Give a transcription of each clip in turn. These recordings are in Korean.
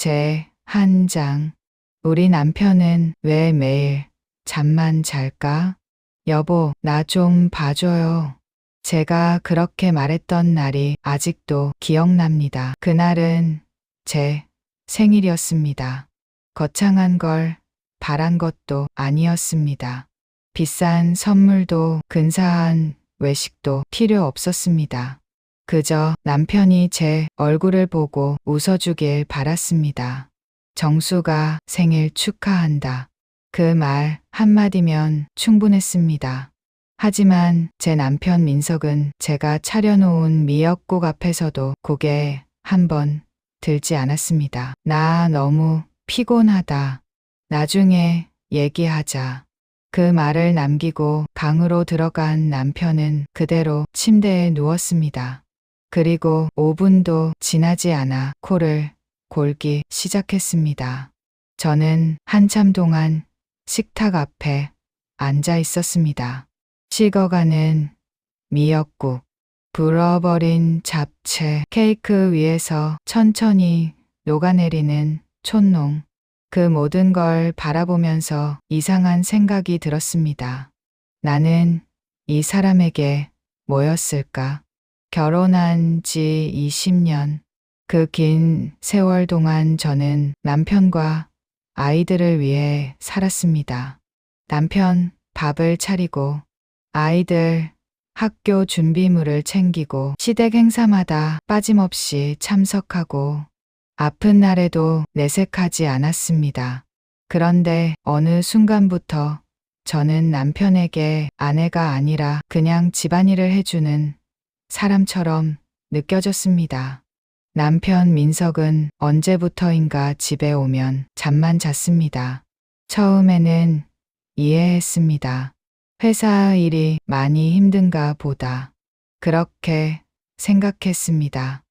제 한 장. 우리 남편은 왜 매일 잠만 잘까? 여보, 나 좀 봐줘요. 제가 그렇게 말했던 날이 아직도 기억납니다. 그날은 제 생일이었습니다. 거창한 걸 바란 것도 아니었습니다. 비싼 선물도 근사한 외식도 필요 없었습니다. 그저 남편이 제 얼굴을 보고 웃어주길 바랐습니다. 정수가 생일 축하한다. 그 말 한마디면 충분했습니다. 하지만 제 남편 민석은 제가 차려놓은 미역국 앞에서도 고개 한번 들지 않았습니다. 나 너무 피곤하다. 나중에 얘기하자. 그 말을 남기고 방으로 들어간 남편은 그대로 침대에 누웠습니다. 그리고 5분도 지나지 않아 코를 골기 시작했습니다. 저는 한참 동안 식탁 앞에 앉아 있었습니다. 식어가는 미역국, 불어버린 잡채, 케이크 위에서 천천히 녹아내리는 촛농. 그 모든 걸 바라보면서 이상한 생각이 들었습니다. 나는 이 사람에게 뭐였을까? 결혼한 지 20년. 그 긴 세월 동안 저는 남편과 아이들을 위해 살았습니다. 남편 밥을 차리고 아이들 학교 준비물을 챙기고 시댁 행사마다 빠짐없이 참석하고 아픈 날에도 내색하지 않았습니다. 그런데 어느 순간부터 저는 남편에게 아내가 아니라 그냥 집안일을 해주는 사람처럼 느껴졌습니다. 남편 민석은 언제부터인가 집에 오면 잠만 잤습니다. 처음에는 이해했습니다. 회사 일이 많이 힘든가 보다. 그렇게 생각했습니다.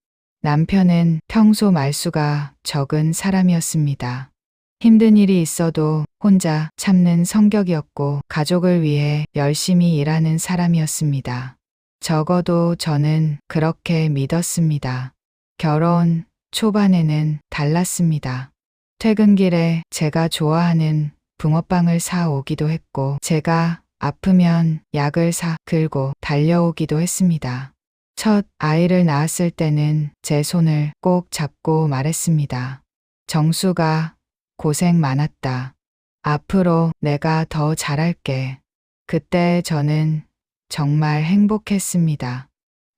남편은 평소 말수가 적은 사람이었습니다. 힘든 일이 있어도 혼자 참는 성격이었고 가족을 위해 열심히 일하는 사람이었습니다. 적어도 저는 그렇게 믿었습니다. 결혼 초반에는 달랐습니다. 퇴근길에 제가 좋아하는 붕어빵을 사 오기도 했고 제가 아프면 약을 사 들고 달려오기도 했습니다. 첫 아이를 낳았을 때는 제 손을 꼭 잡고 말했습니다. 정수가 고생 많았다. 앞으로 내가 더 잘할게. 그때 저는 정말 행복했습니다.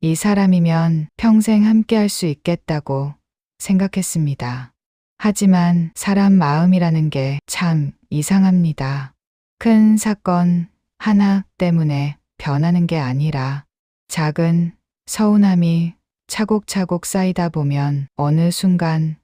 이 사람이면 평생 함께할 수 있겠다고 생각했습니다. 하지만 사람 마음이라는 게 참 이상합니다. 큰 사건 하나 때문에 변하는 게 아니라 작은 서운함이 차곡차곡 쌓이다 보면 어느 순간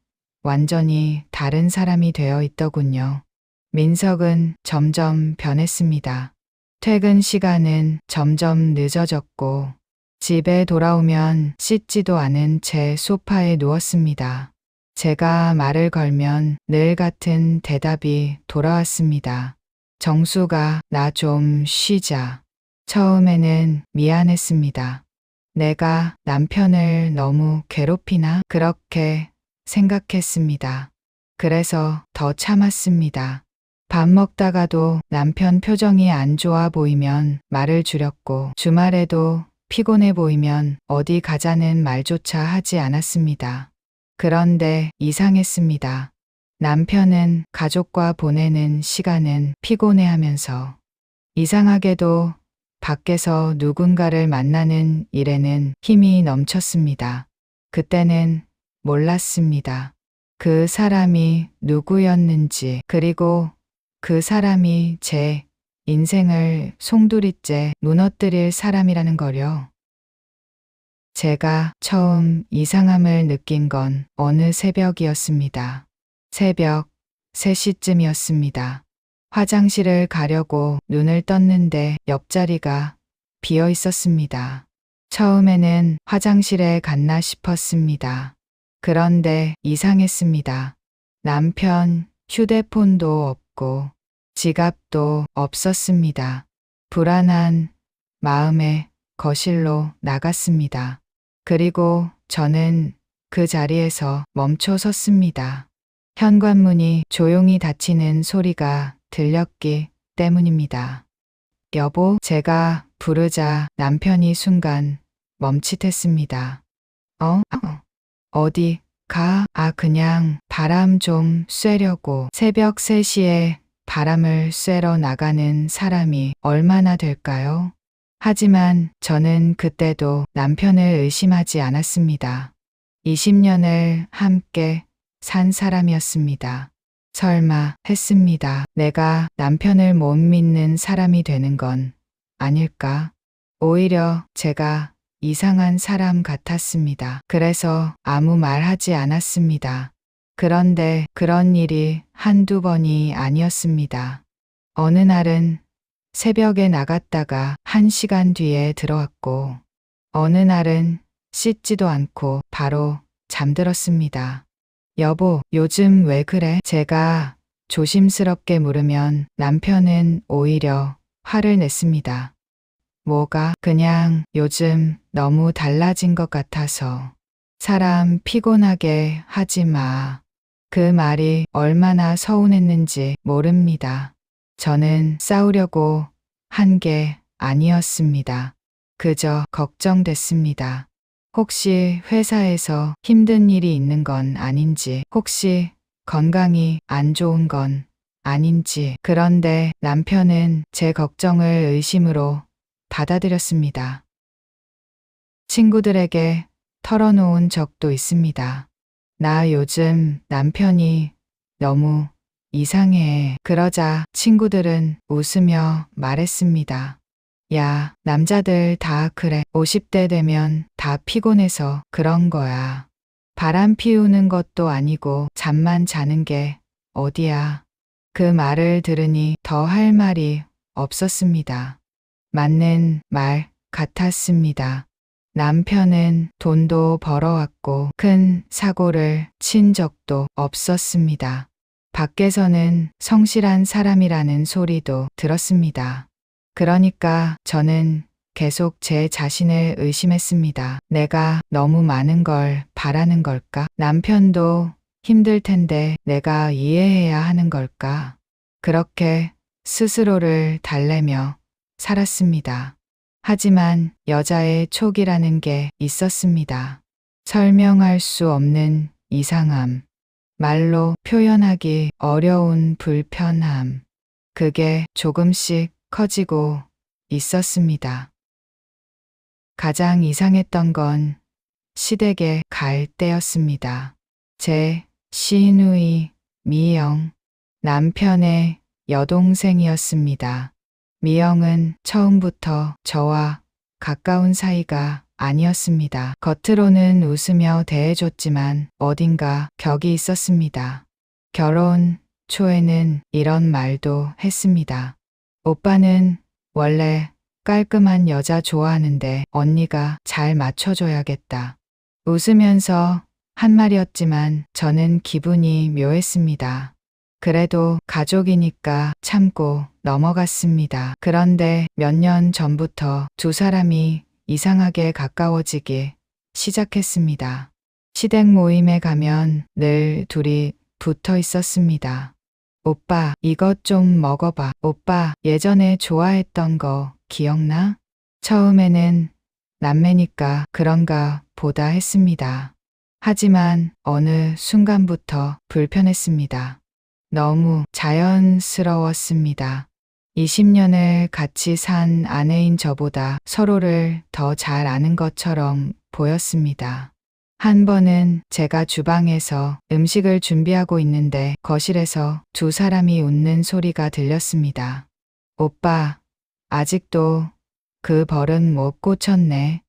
완전히 다른 사람이 되어 있더군요. 민석은 점점 변했습니다. 퇴근 시간은 점점 늦어졌고 집에 돌아오면 씻지도 않은 채 소파에 누웠습니다. 제가 말을 걸면 늘 같은 대답이 돌아왔습니다. 정수가 나 좀 쉬자. 처음에는 미안했습니다. 내가 남편을 너무 괴롭히나? 그렇게 생각했습니다. 그래서 더 참았습니다. 밥 먹다가도 남편 표정이 안 좋아 보이면 말을 줄였고 주말에도 피곤해 보이면 어디 가자는 말조차 하지 않았습니다. 그런데 이상했습니다. 남편은 가족과 보내는 시간은 피곤해하면서 이상하게도 밖에서 누군가를 만나는 일에는 힘이 넘쳤습니다. 그때는 몰랐습니다. 그 사람이 누구였는지, 그리고 그 사람이 제 인생을 송두리째 무너뜨릴 사람이라는 거요. 제가 처음 이상함을 느낀 건 어느 새벽이었습니다. 새벽 3시쯤이었습니다. 화장실을 가려고 눈을 떴는데 옆자리가 비어 있었습니다. 처음에는 화장실에 갔나 싶었습니다. 그런데 이상했습니다. 남편 휴대폰도 없고 지갑도 없었습니다. 불안한 마음에 거실로 나갔습니다. 그리고 저는 그 자리에서 멈춰 섰습니다. 현관문이 조용히 닫히는 소리가 들렸기 때문입니다. 여보, 제가 부르자 남편이 순간 멈칫했습니다. 어디 가? 그냥 바람 좀 쐬려고. 새벽 3시에 바람을 쐬러 나가는 사람이 얼마나 될까요? 하지만 저는 그때도 남편을 의심하지 않았습니다. 20년을 함께 산 사람이었습니다. 설마 했습니다. 내가 남편을 못 믿는 사람이 되는 건 아닐까? 오히려 제가 이상한 사람 같았습니다. 그래서 아무 말 하지 않았습니다. 그런데 그런 일이 한두 번이 아니었습니다. 어느 날은 새벽에 나갔다가 1시간 뒤에 들어왔고, 어느 날은 씻지도 않고 바로 잠들었습니다. 여보, 요즘 왜 그래? 제가 조심스럽게 물으면 남편은 오히려 화를 냈습니다. 뭐가? 그냥 요즘 너무 달라진 것 같아서. 사람 피곤하게 하지 마. 그 말이 얼마나 서운했는지 모릅니다. 저는 싸우려고 한 게 아니었습니다. 그저 걱정됐습니다. 혹시 회사에서 힘든 일이 있는 건 아닌지, 혹시 건강이 안 좋은 건 아닌지. 그런데 남편은 제 걱정을 의심으로 받아들였습니다. 친구들에게 털어놓은 적도 있습니다. 나 요즘 남편이 너무 이상해. 그러자 친구들은 웃으며 말했습니다. 야, 남자들 다 그래. 50대 되면 다 피곤해서 그런 거야. 바람 피우는 것도 아니고 잠만 자는 게 어디야. 그 말을 들으니 더 할 말이 없었습니다. 맞는 말 같았습니다. 남편은 돈도 벌어왔고 큰 사고를 친 적도 없었습니다. 밖에서는 성실한 사람이라는 소리도 들었습니다. 그러니까 저는 계속 제 자신을 의심했습니다. 내가 너무 많은 걸 바라는 걸까? 남편도 힘들 텐데 내가 이해해야 하는 걸까? 그렇게 스스로를 달래며 살았습니다. 하지만 여자의 촉이라는 게 있었습니다. 설명할 수 없는 이상함, 말로 표현하기 어려운 불편함, 그게 조금씩 커지고 있었습니다. 가장 이상했던 건 시댁에 갈 때였습니다. 제 시누이 미영, 남편의 여동생이었습니다. 미영은 처음부터 저와 가까운 사이가 아니었습니다. 겉으로는 웃으며 대해줬지만 어딘가 격이 있었습니다. 결혼 초에는 이런 말도 했습니다. 오빠는 원래 깔끔한 여자 좋아하는데 언니가 잘 맞춰줘야겠다. 웃으면서 한 말이었지만 저는 기분이 묘했습니다. 그래도 가족이니까 참고 넘어갔습니다. 그런데 몇 년 전부터 두 사람이 이상하게 가까워지기 시작했습니다. 시댁 모임에 가면 늘 둘이 붙어 있었습니다. 오빠, 이것 좀 먹어봐. 오빠, 예전에 좋아했던 거 기억나? 처음에는 남매니까 그런가 보다 했습니다. 하지만 어느 순간부터 불편했습니다. 너무 자연스러웠습니다. 20년을 같이 산 아내인 저보다 서로를 더 잘 아는 것처럼 보였습니다. 한 번은 제가 주방에서 음식을 준비하고 있는데 거실에서 두 사람이 웃는 소리가 들렸습니다. 오빠, 아직도 그 버릇 못 고쳤네.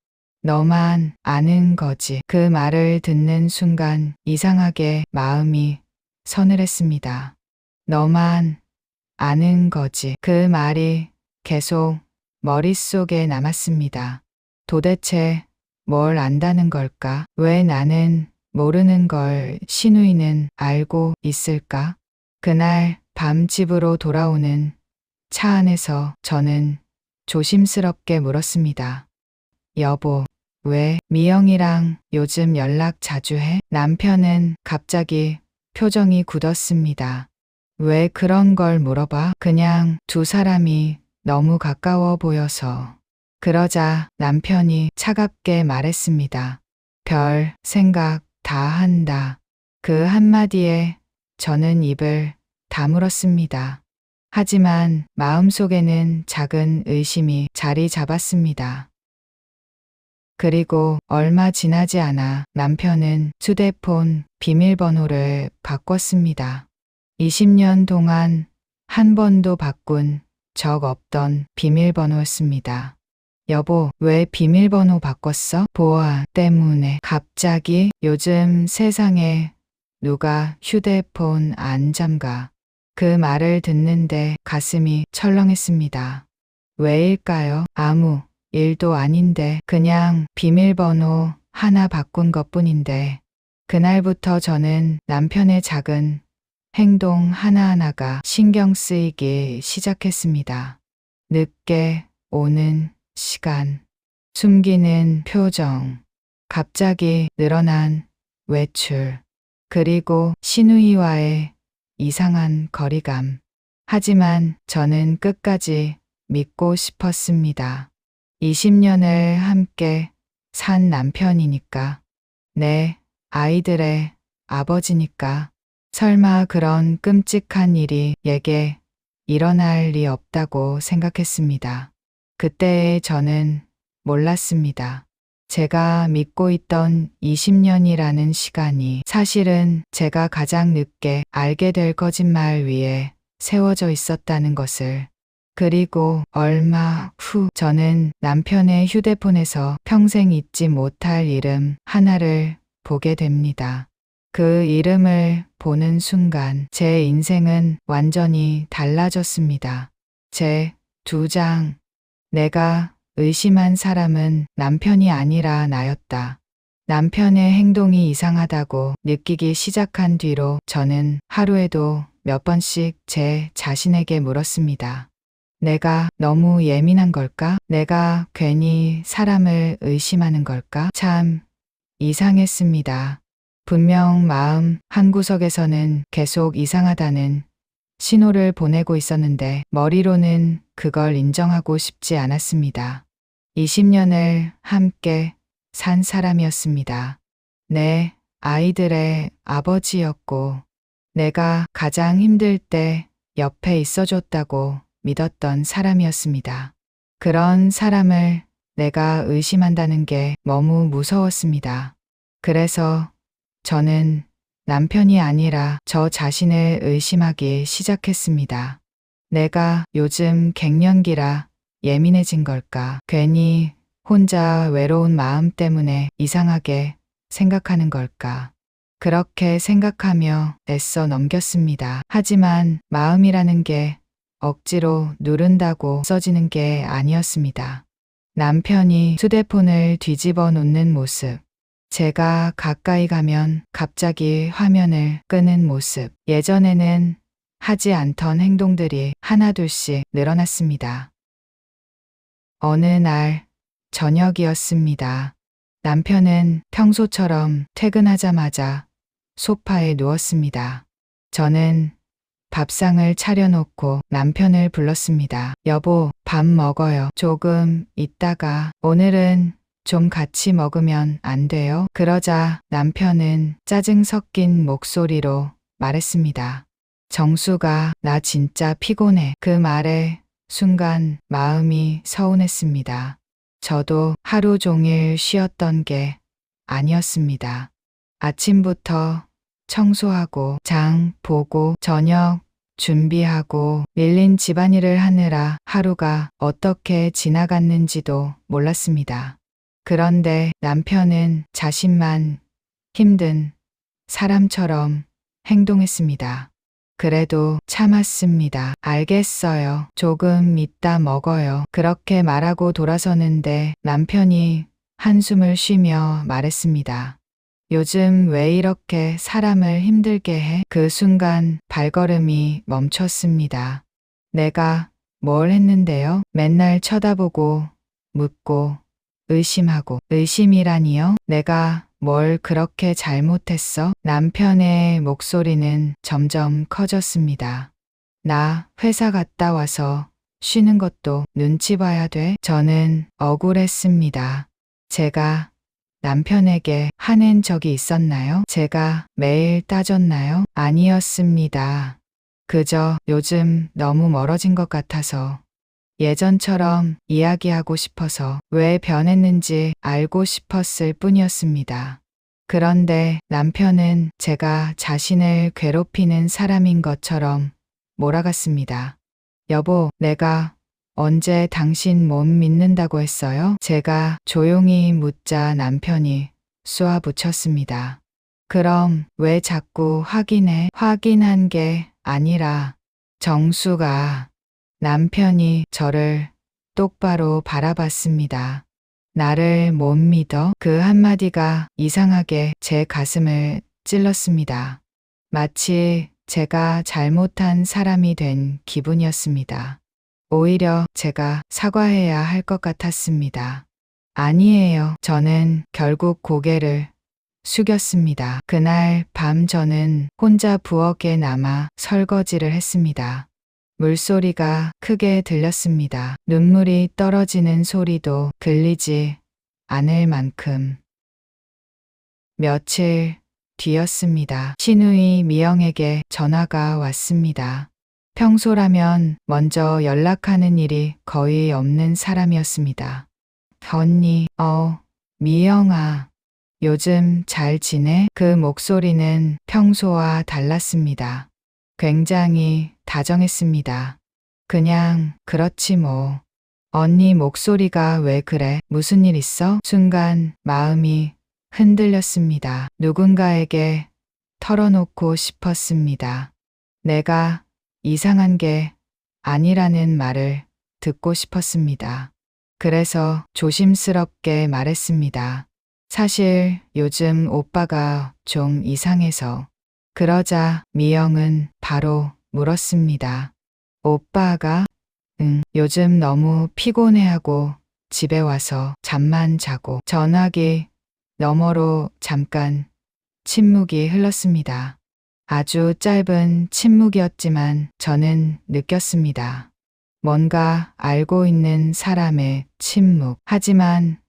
너만 아는 거지. 그 말을 듣는 순간 이상하게 마음이 서늘했습니다. 너만 아는 거지. 그 말이 계속 머릿속에 남았습니다. 도대체 뭘 안다는 걸까? 왜 나는 모르는 걸 시누이는 알고 있을까? 그날 밤 집으로 돌아오는 차 안에서 저는 조심스럽게 물었습니다. 여보, 왜 미영이랑 요즘 연락 자주 해? 남편은 갑자기 표정이 굳었습니다. 왜 그런 걸 물어봐? 그냥 두 사람이 너무 가까워 보여서. 그러자 남편이 차갑게 말했습니다. 별 생각 다 한다. 그 한마디에 저는 입을 다물었습니다. 하지만 마음속에는 작은 의심이 자리 잡았습니다. 그리고 얼마 지나지 않아 남편은 휴대폰 비밀번호를 바꿨습니다. 20년 동안 한 번도 바꾼 적 없던 비밀번호였습니다. 여보, 왜 비밀번호 바꿨어? 보안 때문에. 갑자기 요즘 세상에 누가 휴대폰 안 잠가. 그 말을 듣는데 가슴이 철렁했습니다. 왜일까요? 아무 일도 아닌데 그냥 비밀번호 하나 바꾼 것뿐인데 그날부터 저는 남편의 작은 행동 하나하나가 신경 쓰이기 시작했습니다. 늦게 오는 시간, 숨기는 표정, 갑자기 늘어난 외출, 그리고 신우이와의 이상한 거리감. 하지만 저는 끝까지 믿고 싶었습니다. 20년을 함께 산 남편이니까, 내 아이들의 아버지니까, 설마 그런 끔찍한 일이 얘게 일어날 리 없다고 생각했습니다. 그때의 저는 몰랐습니다. 제가 믿고 있던 20년이라는 시간이 사실은 제가 가장 늦게 알게 될 거짓말 위에 세워져 있었다는 것을. 그리고 얼마 후 저는 남편의 휴대폰에서 평생 잊지 못할 이름 하나를 보게 됩니다. 그 이름을 보는 순간 제 인생은 완전히 달라졌습니다. 제 2장. 내가 의심한 사람은 남편이 아니라 나였다. 남편의 행동이 이상하다고 느끼기 시작한 뒤로 저는 하루에도 몇 번씩 제 자신에게 물었습니다. 내가 너무 예민한 걸까? 내가 괜히 사람을 의심하는 걸까? 참 이상했습니다. 분명 마음 한구석에서는 계속 이상하다는 신호를 보내고 있었는데 머리로는 그걸 인정하고 싶지 않았습니다. 20년을 함께 산 사람이었습니다. 내 아이들의 아버지였고 내가 가장 힘들 때 옆에 있어줬다고 믿었던 사람이었습니다. 그런 사람을 내가 의심한다는 게 너무 무서웠습니다. 그래서 저는 남편이 아니라 저 자신을 의심하기 시작했습니다. 내가 요즘 갱년기라 예민해진 걸까? 괜히 혼자 외로운 마음 때문에 이상하게 생각하는 걸까? 그렇게 생각하며 애써 넘겼습니다. 하지만 마음이라는 게 억지로 누른다고 써지는 게 아니었습니다. 남편이 휴대폰을 뒤집어 놓는 모습, 제가 가까이 가면 갑자기 화면을 끄는 모습, 예전에는 하지 않던 행동들이 하나둘씩 늘어났습니다. 어느 날 저녁이었습니다. 남편은 평소처럼 퇴근하자마자 소파에 누웠습니다. 저는 밥상을 차려놓고 남편을 불렀습니다. 여보, 밥 먹어요. 조금 있다가. 오늘은 좀 같이 먹으면 안 돼요? 그러자 남편은 짜증 섞인 목소리로 말했습니다. 정수가, 나 진짜 피곤해. 그 말에 순간 마음이 서운했습니다. 저도 하루 종일 쉬었던 게 아니었습니다. 아침부터 청소하고 장 보고 저녁 준비하고 밀린 집안일을 하느라 하루가 어떻게 지나갔는지도 몰랐습니다. 그런데 남편은 자신만 힘든 사람처럼 행동했습니다. 그래도 참았습니다. 알겠어요. 조금 이따 먹어요. 그렇게 말하고 돌아서는데 남편이 한숨을 쉬며 말했습니다. 요즘 왜 이렇게 사람을 힘들게 해? 그 순간 발걸음이 멈췄습니다. 내가 뭘 했는데요? 맨날 쳐다보고 묻고 의심하고. 의심이라니요? 내가 뭘 그렇게 잘못했어? 남편의 목소리는 점점 커졌습니다. 나 회사 갔다 와서 쉬는 것도 눈치 봐야 돼? 저는 억울했습니다. 제가 남편에게 화낸 적이 있었나요? 제가 매일 따졌나요? 아니었습니다. 그저 요즘 너무 멀어진 것 같아서 예전처럼 이야기하고 싶어서 왜 변했는지 알고 싶었을 뿐이었습니다. 그런데 남편은 제가 자신을 괴롭히는 사람인 것처럼 몰아갔습니다. 여보, 내가 언제 당신 못 믿는다고 했어요? 제가 조용히 묻자 남편이 쏘아붙였습니다. 그럼 왜 자꾸 확인해? 확인한 게 아니라 정수가 남편이 저를 똑바로 바라봤습니다. 나를 못 믿어? 그 한마디가 이상하게 제 가슴을 찔렀습니다. 마치 제가 잘못한 사람이 된 기분이었습니다. 오히려 제가 사과해야 할 것 같았습니다. 아니에요. 저는 결국 고개를 숙였습니다. 그날 밤 저는 혼자 부엌에 남아 설거지를 했습니다. 물소리가 크게 들렸습니다. 눈물이 떨어지는 소리도 들리지 않을 만큼. 며칠 뒤였습니다. 시누이 미영에게 전화가 왔습니다. 평소라면 먼저 연락하는 일이 거의 없는 사람이었습니다. 언니, 미영아, 요즘 잘 지내? 그 목소리는 평소와 달랐습니다. 굉장히 다정했습니다. 그냥 그렇지 뭐. 언니 목소리가 왜 그래? 무슨 일 있어? 순간 마음이 흔들렸습니다. 누군가에게 털어놓고 싶었습니다. 내가 이상한 게 아니라는 말을 듣고 싶었습니다. 그래서 조심스럽게 말했습니다. 사실 요즘 오빠가 좀 이상해서. 그러자 미영은 바로 물었습니다. 오빠가? 응, 요즘 너무 피곤해하고 집에 와서 잠만 자고. 전화기 너머로 잠깐 침묵이 흘렀습니다. 아주 짧은 침묵이었지만 저는 느꼈습니다. 뭔가 알고 있는 사람의 침묵. 하지만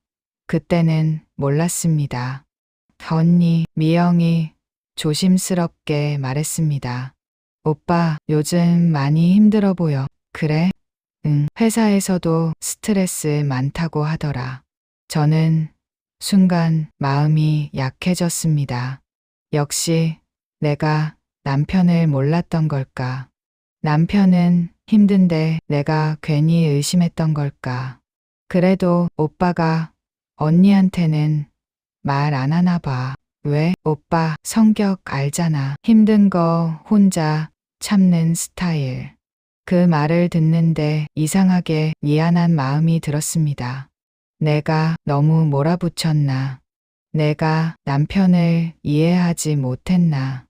그때는 몰랐습니다. 언니, 미영이 조심스럽게 말했습니다. 오빠, 요즘 많이 힘들어 보여. 그래? 응, 회사에서도 스트레스 많다고 하더라. 저는 순간 마음이 약해졌습니다. 역시 내가 남편을 몰랐던 걸까? 남편은 힘든데 내가 괜히 의심했던 걸까? 그래도 오빠가 언니한테는 말 안 하나 봐. 왜? 오빠 성격 알잖아. 힘든 거 혼자 참는 스타일. 그 말을 듣는데 이상하게 미안한 마음이 들었습니다. 내가 너무 몰아붙였나? 내가 남편을 이해하지 못했나?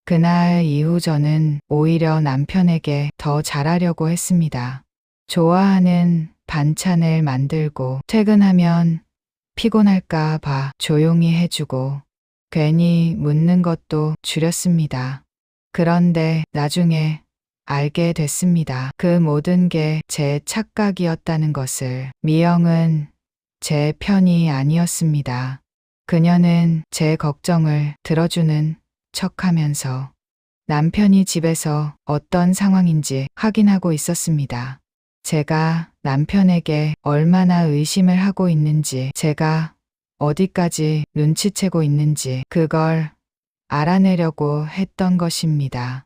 그날 이후 저는 오히려 남편에게 더 잘하려고 했습니다. 좋아하는 반찬을 만들고 퇴근하면 피곤할까 봐 조용히 해주고 괜히 묻는 것도 줄였습니다. 그런데 나중에 알게 됐습니다. 그 모든 게 제 착각이었다는 것을. 미영은 제 편이 아니었습니다. 그녀는 제 걱정을 들어주는 척하면서 남편이 집에서 어떤 상황인지 확인하고 있었습니다. 제가 남편에게 얼마나 의심을 하고 있는지, 제가 어디까지 눈치채고 있는지 그걸 알아내려고 했던 것입니다.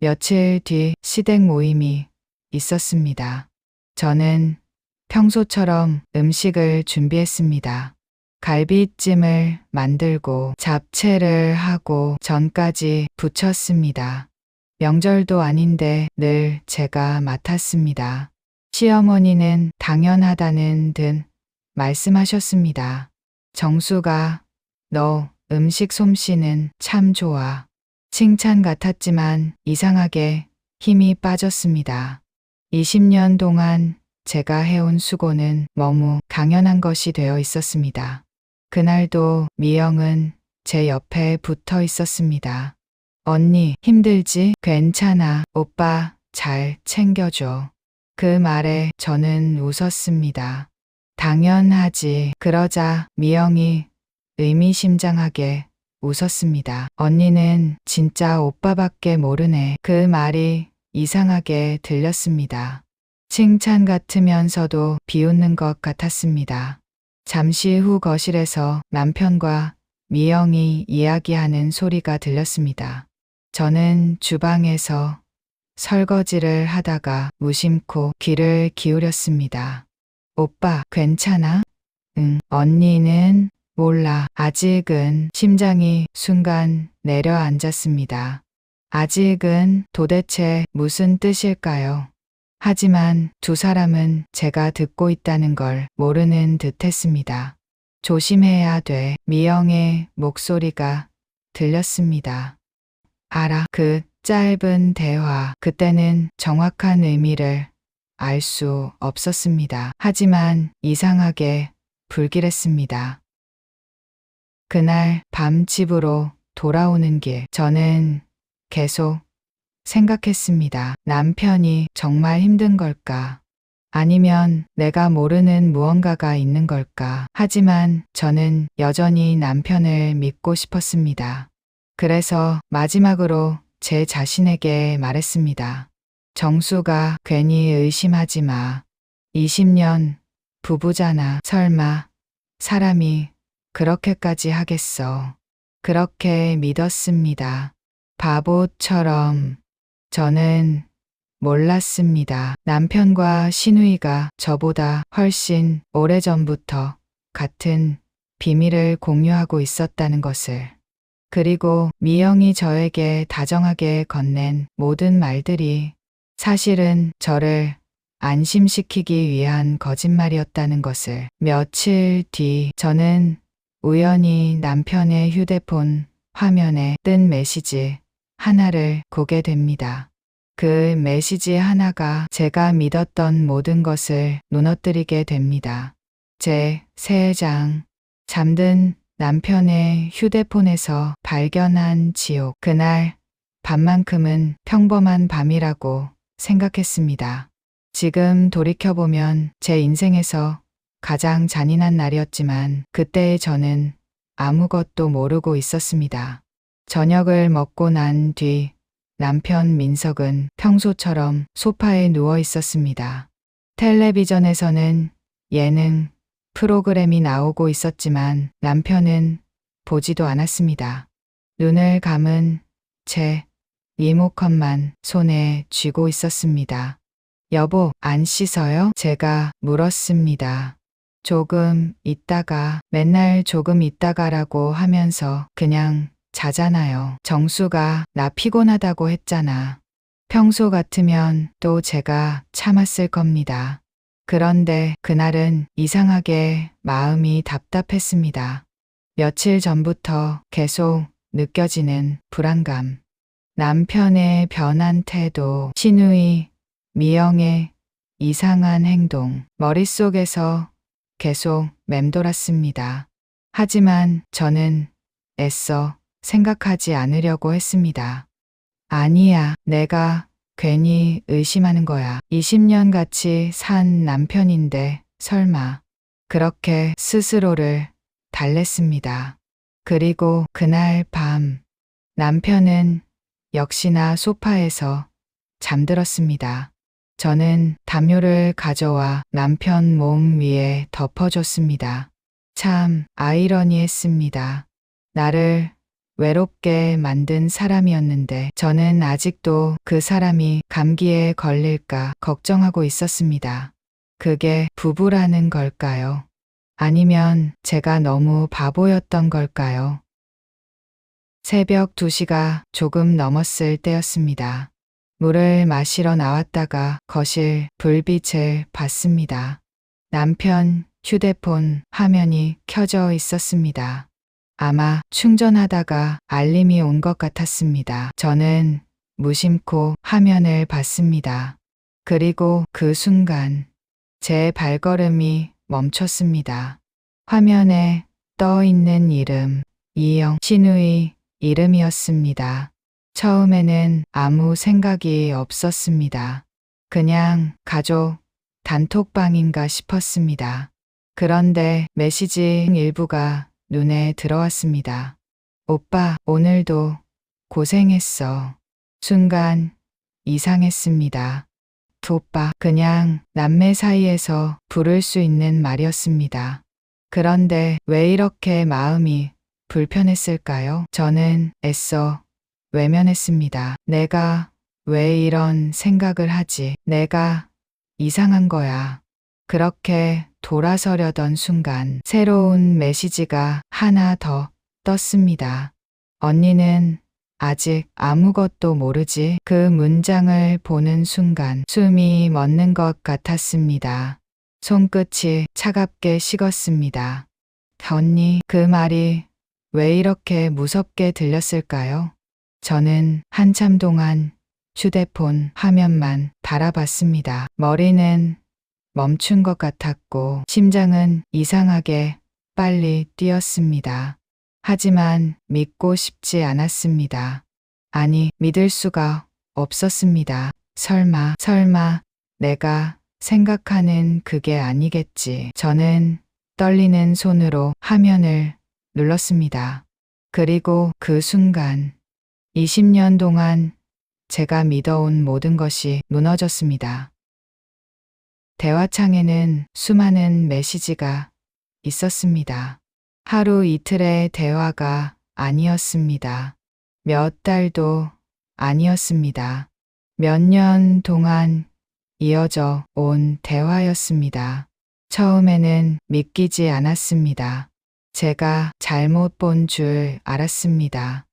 며칠 뒤 시댁 모임이 있었습니다. 저는 평소처럼 음식을 준비했습니다. 갈비찜을 만들고 잡채를 하고 전까지 부쳤습니다. 명절도 아닌데 늘 제가 맡았습니다. 시어머니는 당연하다는 듯 말씀하셨습니다. 정수가 너 음식 솜씨는 참 좋아. 칭찬 같았지만 이상하게 힘이 빠졌습니다. 20년 동안 제가 해온 수고는 너무 당연한 것이 되어 있었습니다. 그날도 미영은 제 옆에 붙어 있었습니다. 언니, 힘들지? 괜찮아. 오빠 잘 챙겨줘. 그 말에 저는 웃었습니다. 당연하지. 그러자 미영이 의미심장하게 웃었습니다. 언니는 진짜 오빠밖에 모르네. 그 말이 이상하게 들렸습니다. 칭찬 같으면서도 비웃는 것 같았습니다. 잠시 후 거실에서 남편과 미영이 이야기하는 소리가 들렸습니다. 저는 주방에서 설거지를 하다가 무심코 귀를 기울였습니다. 오빠, 괜찮아? 응, 언니는 몰라. 아직은. 심장이 순간 내려앉았습니다. 아직은 도대체 무슨 뜻일까요? 하지만 두 사람은 제가 듣고 있다는 걸 모르는 듯 했습니다. 조심해야 돼. 미영의 목소리가 들렸습니다. 알아. 그 짧은 대화. 그때는 정확한 의미를 알 수 없었습니다. 하지만 이상하게 불길했습니다. 그날 밤 집으로 돌아오는 길, 저는 계속 생각했습니다. 남편이 정말 힘든 걸까? 아니면 내가 모르는 무언가가 있는 걸까? 하지만 저는 여전히 남편을 믿고 싶었습니다. 그래서 마지막으로 제 자신에게 말했습니다. 정수가 괜히 의심하지 마. 20년 부부잖아. 설마 사람이 그렇게까지 하겠어. 그렇게 믿었습니다. 바보처럼. 저는 몰랐습니다. 남편과 신우이가 저보다 훨씬 오래전부터 같은 비밀을 공유하고 있었다는 것을. 그리고 미영이 저에게 다정하게 건넨 모든 말들이 사실은 저를 안심시키기 위한 거짓말이었다는 것을. 며칠 뒤 저는 우연히 남편의 휴대폰 화면에 뜬 메시지 하나를 보게 됩니다. 그 메시지 하나가 제가 믿었던 모든 것을 무너뜨리게 됩니다. 제 3장. 잠든 남편의 휴대폰에서 발견한 지옥. 그날 밤만큼은 평범한 밤이라고 생각했습니다. 지금 돌이켜보면 제 인생에서 가장 잔인한 날이었지만 그때의 저는 아무것도 모르고 있었습니다. 저녁을 먹고 난 뒤 남편 민석은 평소처럼 소파에 누워 있었습니다. 텔레비전에서는 예능 프로그램이 나오고 있었지만 남편은 보지도 않았습니다. 눈을 감은 채 리모컨만 손에 쥐고 있었습니다. 여보, 안 씻어요? 제가 물었습니다. 조금 있다가, 맨날 조금 있다가라고 하면서 그냥 자잖아요. 정수가 나 피곤하다고 했잖아. 평소 같으면 또 제가 참았을 겁니다. 그런데 그날은 이상하게 마음이 답답했습니다. 며칠 전부터 계속 느껴지는 불안감. 남편의 변한 태도, 신우이, 미영의 이상한 행동, 머릿속에서 계속 맴돌았습니다. 하지만 저는 애써 생각하지 않으려고 했습니다. 아니야, 내가 괜히 의심하는 거야. 20년 같이 산 남편인데 설마. 그렇게 스스로를 달랬습니다. 그리고 그날 밤 남편은 역시나 소파에서 잠들었습니다. 저는 담요를 가져와 남편 몸 위에 덮어줬습니다. 참 아이러니했습니다. 나를 외롭게 만든 사람이었는데 저는 아직도 그 사람이 감기에 걸릴까 걱정하고 있었습니다. 그게 부부라는 걸까요? 아니면 제가 너무 바보였던 걸까요? 새벽 2시가 조금 넘었을 때였습니다. 물을 마시러 나왔다가 거실 불빛을 봤습니다. 남편 휴대폰 화면이 켜져 있었습니다. 아마 충전하다가 알림이 온 것 같았습니다. 저는 무심코 화면을 봤습니다. 그리고 그 순간 제 발걸음이 멈췄습니다. 화면에 떠 있는 이름, 이영, 신우의 이름이었습니다. 처음에는 아무 생각이 없었습니다. 그냥 가족 단톡방인가 싶었습니다. 그런데 메시지 일부가 눈에 들어왔습니다. 오빠, 오늘도 고생했어. 순간 이상했습니다. 오빠, 그냥 남매 사이에서 부를 수 있는 말이었습니다. 그런데 왜 이렇게 마음이 불편했을까요? 저는 애써 외면했습니다. 내가 왜 이런 생각을 하지? 내가 이상한 거야. 그렇게 돌아서려던 순간 새로운 메시지가 하나 더 떴습니다. 언니는 아직 아무것도 모르지? 그 문장을 보는 순간 숨이 멎는 것 같았습니다. 손끝이 차갑게 식었습니다. 언니, 그 말이 왜 이렇게 무섭게 들렸을까요? 저는 한참 동안 휴대폰 화면만 바라봤습니다. 머리는 멈춘 것 같았고 심장은 이상하게 빨리 뛰었습니다. 하지만 믿고 싶지 않았습니다. 아니, 믿을 수가 없었습니다. 설마 내가 생각하는 그게 아니겠지. 저는 떨리는 손으로 화면을 눌렀습니다. 그리고 그 순간 20년 동안 제가 믿어온 모든 것이 무너졌습니다. 대화창에는 수많은 메시지가 있었습니다. 하루 이틀의 대화가 아니었습니다. 몇 달도 아니었습니다. 몇 년 동안 이어져 온 대화였습니다. 처음에는 믿기지 않았습니다. 제가 잘못 본 줄 알았습니다.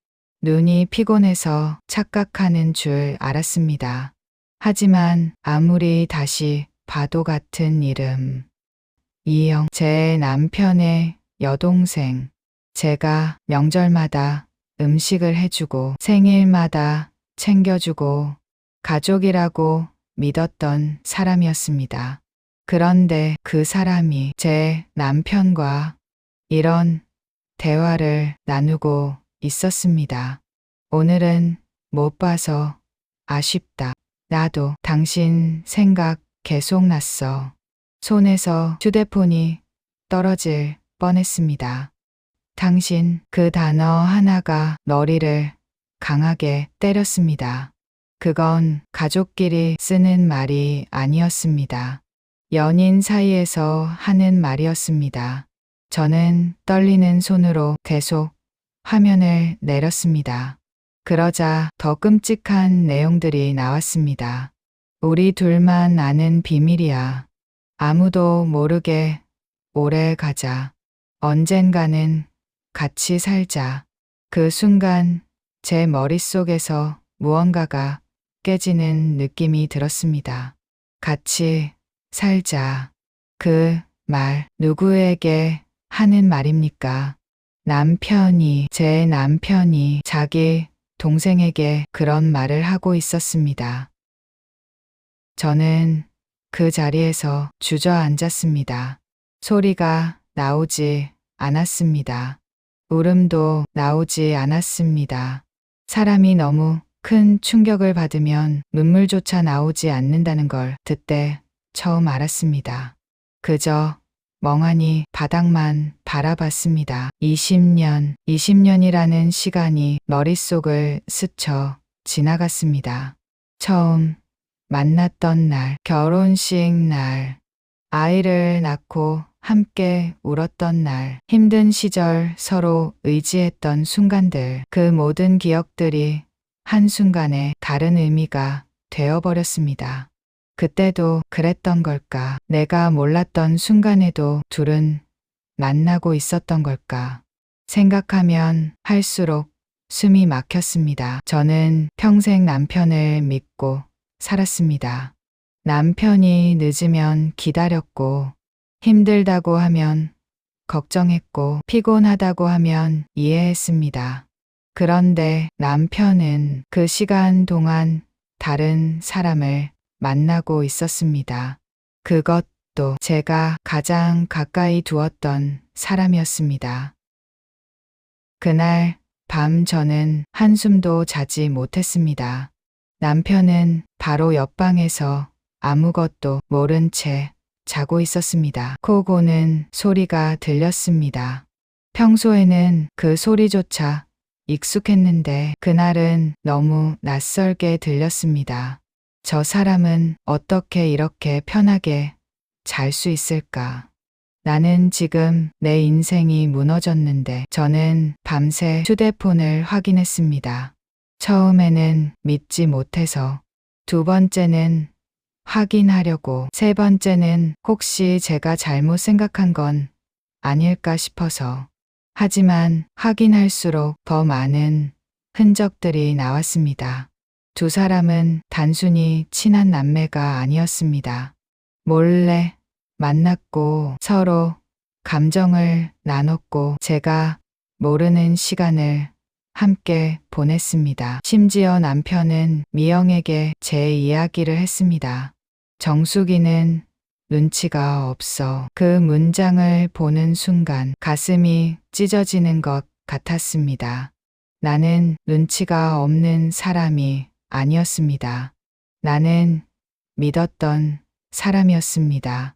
눈이 피곤해서 착각하는 줄 알았습니다. 하지만 아무리 다시 봐도 같은 이름. 이영, 제 남편의 여동생. 제가 명절마다 음식을 해주고 생일마다 챙겨주고 가족이라고 믿었던 사람이었습니다. 그런데 그 사람이 제 남편과 이런 대화를 나누고 있었습니다. 오늘은 못 봐서 아쉽다. 나도 당신 생각 계속 났어. 손에서 휴대폰이 떨어질 뻔했습니다. 당신, 그 단어 하나가 머리를 강하게 때렸습니다. 그건 가족끼리 쓰는 말이 아니었습니다. 연인 사이에서 하는 말이었습니다. 저는 떨리는 손으로 계속 화면을 내렸습니다. 그러자 더 끔찍한 내용들이 나왔습니다. 우리 둘만 아는 비밀이야. 아무도 모르게 오래 가자. 언젠가는 같이 살자. 그 순간 제 머릿속에서 무언가가 깨지는 느낌이 들었습니다. 같이 살자. 그 말 누구에게 하는 말입니까? 제 남편이 자기 동생에게 그런 말을 하고 있었습니다. 저는 그 자리에서 주저앉았습니다. 소리가 나오지 않았습니다. 울음도 나오지 않았습니다. 사람이 너무 큰 충격을 받으면 눈물조차 나오지 않는다는 걸 그때 처음 알았습니다. 그저 멍하니 바닥만 바라봤습니다. 20년이라는 시간이 머릿속을 스쳐 지나갔습니다. 처음 만났던 날, 결혼식 날, 아이를 낳고 함께 울었던 날, 힘든 시절 서로 의지했던 순간들, 그 모든 기억들이 한순간에 다른 의미가 되어버렸습니다. 그때도 그랬던 걸까? 내가 몰랐던 순간에도 둘은 만나고 있었던 걸까? 생각하면 할수록 숨이 막혔습니다. 저는 평생 남편을 믿고 살았습니다. 남편이 늦으면 기다렸고, 힘들다고 하면 걱정했고, 피곤하다고 하면 이해했습니다. 그런데 남편은 그 시간 동안 다른 사람을 만나고 있었습니다. 그것도 제가 가장 가까이 두었던 사람이었습니다. 그날 밤 저는 한숨도 자지 못했습니다. 남편은 바로 옆방에서 아무것도 모른 채 자고 있었습니다. 코 고는 소리가 들렸습니다. 평소에는 그 소리조차 익숙했는데 그날은 너무 낯설게 들렸습니다. 저 사람은 어떻게 이렇게 편하게 잘 수 있을까? 나는 지금 내 인생이 무너졌는데 저는 밤새 휴대폰을 확인했습니다. 처음에는 믿지 못해서, 두 번째는 확인하려고, 세 번째는 혹시 제가 잘못 생각한 건 아닐까 싶어서. 하지만 확인할수록 더 많은 흔적들이 나왔습니다. 두 사람은 단순히 친한 남매가 아니었습니다. 몰래 만났고 서로 감정을 나눴고 제가 모르는 시간을 함께 보냈습니다. 심지어 남편은 미영에게 제 이야기를 했습니다. 정수기는 눈치가 없어. 그 문장을 보는 순간 가슴이 찢어지는 것 같았습니다. 나는 눈치가 없는 사람이 아니었습니다. 나는 믿었던 사람이었습니다.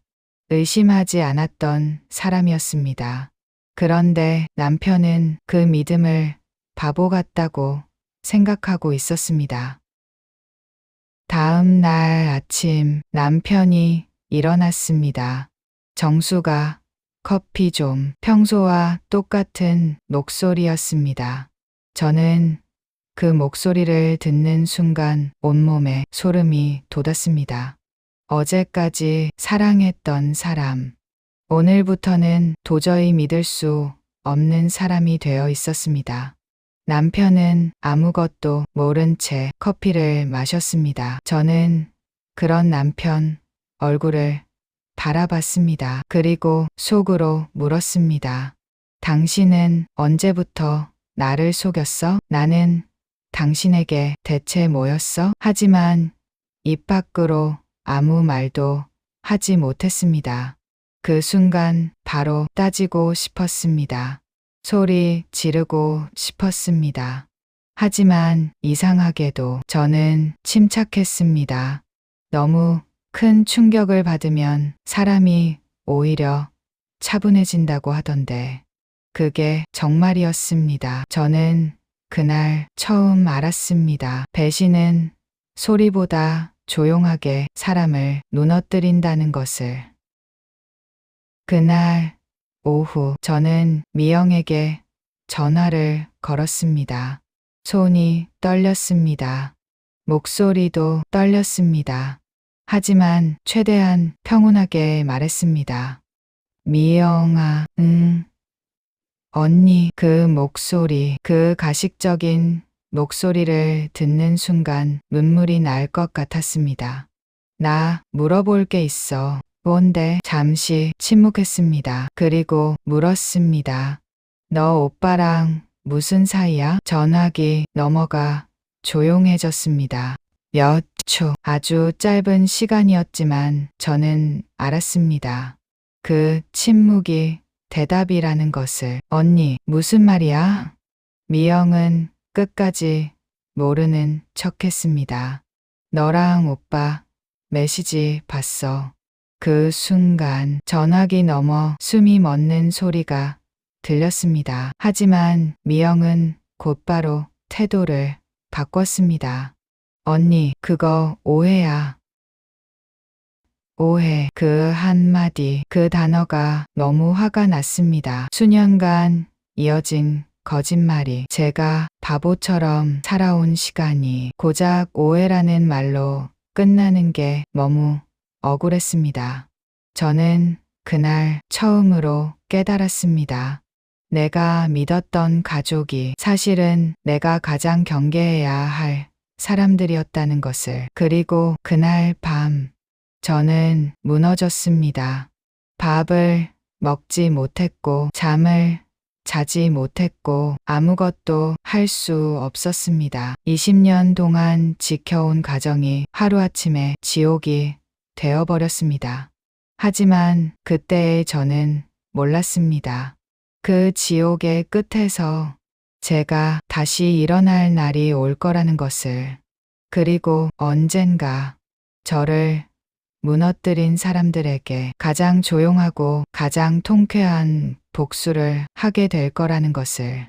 의심하지 않았던 사람이었습니다. 그런데 남편은 그 믿음을 바보 같다고 생각하고 있었습니다. 다음 날 아침 남편이 일어났습니다. 정수가 커피 좀. 평소와 똑같은 목소리였습니다. 저는 그 목소리를 듣는 순간 온몸에 소름이 돋았습니다. 어제까지 사랑했던 사람, 오늘부터는 도저히 믿을 수 없는 사람이 되어 있었습니다. 남편은 아무것도 모른 채 커피를 마셨습니다. 저는 그런 남편 얼굴을 바라봤습니다. 그리고 속으로 물었습니다. 당신은 언제부터 나를 속였어? 나는 당신에게 대체 뭐였어? 하지만 입 밖으로 아무 말도 하지 못했습니다. 그 순간 바로 따지고 싶었습니다. 소리 지르고 싶었습니다. 하지만 이상하게도 저는 침착했습니다. 너무 큰 충격을 받으면 사람이 오히려 차분해진다고 하던데 그게 정말이었습니다. 저는 그날 처음 알았습니다. 배신은 소리보다 조용하게 사람을 무너뜨린다는 것을. 그날 오후 저는 미영에게 전화를 걸었습니다. 손이 떨렸습니다. 목소리도 떨렸습니다. 하지만 최대한 평온하게 말했습니다. 미영아, 응. 언니, 그 목소리, 그 가식적인 목소리를 듣는 순간 눈물이 날 것 같았습니다. 나 물어볼 게 있어. 뭔데? 잠시 침묵했습니다. 그리고 물었습니다. 너 오빠랑 무슨 사이야? 전화기 넘어가 조용해졌습니다. 몇 초, 아주 짧은 시간이었지만 저는 알았습니다. 그 침묵이 대답이라는 것을. 언니, 무슨 말이야? 미영은 끝까지 모르는 척했습니다. 너랑 오빠 메시지 봤어. 그 순간 전화기 너머 숨이 멎는 소리가 들렸습니다. 하지만 미영은 곧바로 태도를 바꿨습니다. 언니, 그거 오해야. 오해. 그 한마디, 그 단어가 너무 화가 났습니다. 수년간 이어진 거짓말이, 제가 바보처럼 살아온 시간이 고작 오해라는 말로 끝나는 게 너무 억울했습니다. 저는 그날 처음으로 깨달았습니다. 내가 믿었던 가족이 사실은 내가 가장 경계해야 할 사람들이었다는 것을. 그리고 그날 밤 저는 무너졌습니다. 밥을 먹지 못했고 잠을 자지 못했고 아무것도 할 수 없었습니다. 20년 동안 지켜온 가정이 하루아침에 지옥이 되어버렸습니다. 하지만 그때의 저는 몰랐습니다. 그 지옥의 끝에서 제가 다시 일어날 날이 올 거라는 것을, 그리고 언젠가 저를 무너뜨린 사람들에게 가장 조용하고 가장 통쾌한 복수를 하게 될 거라는 것을.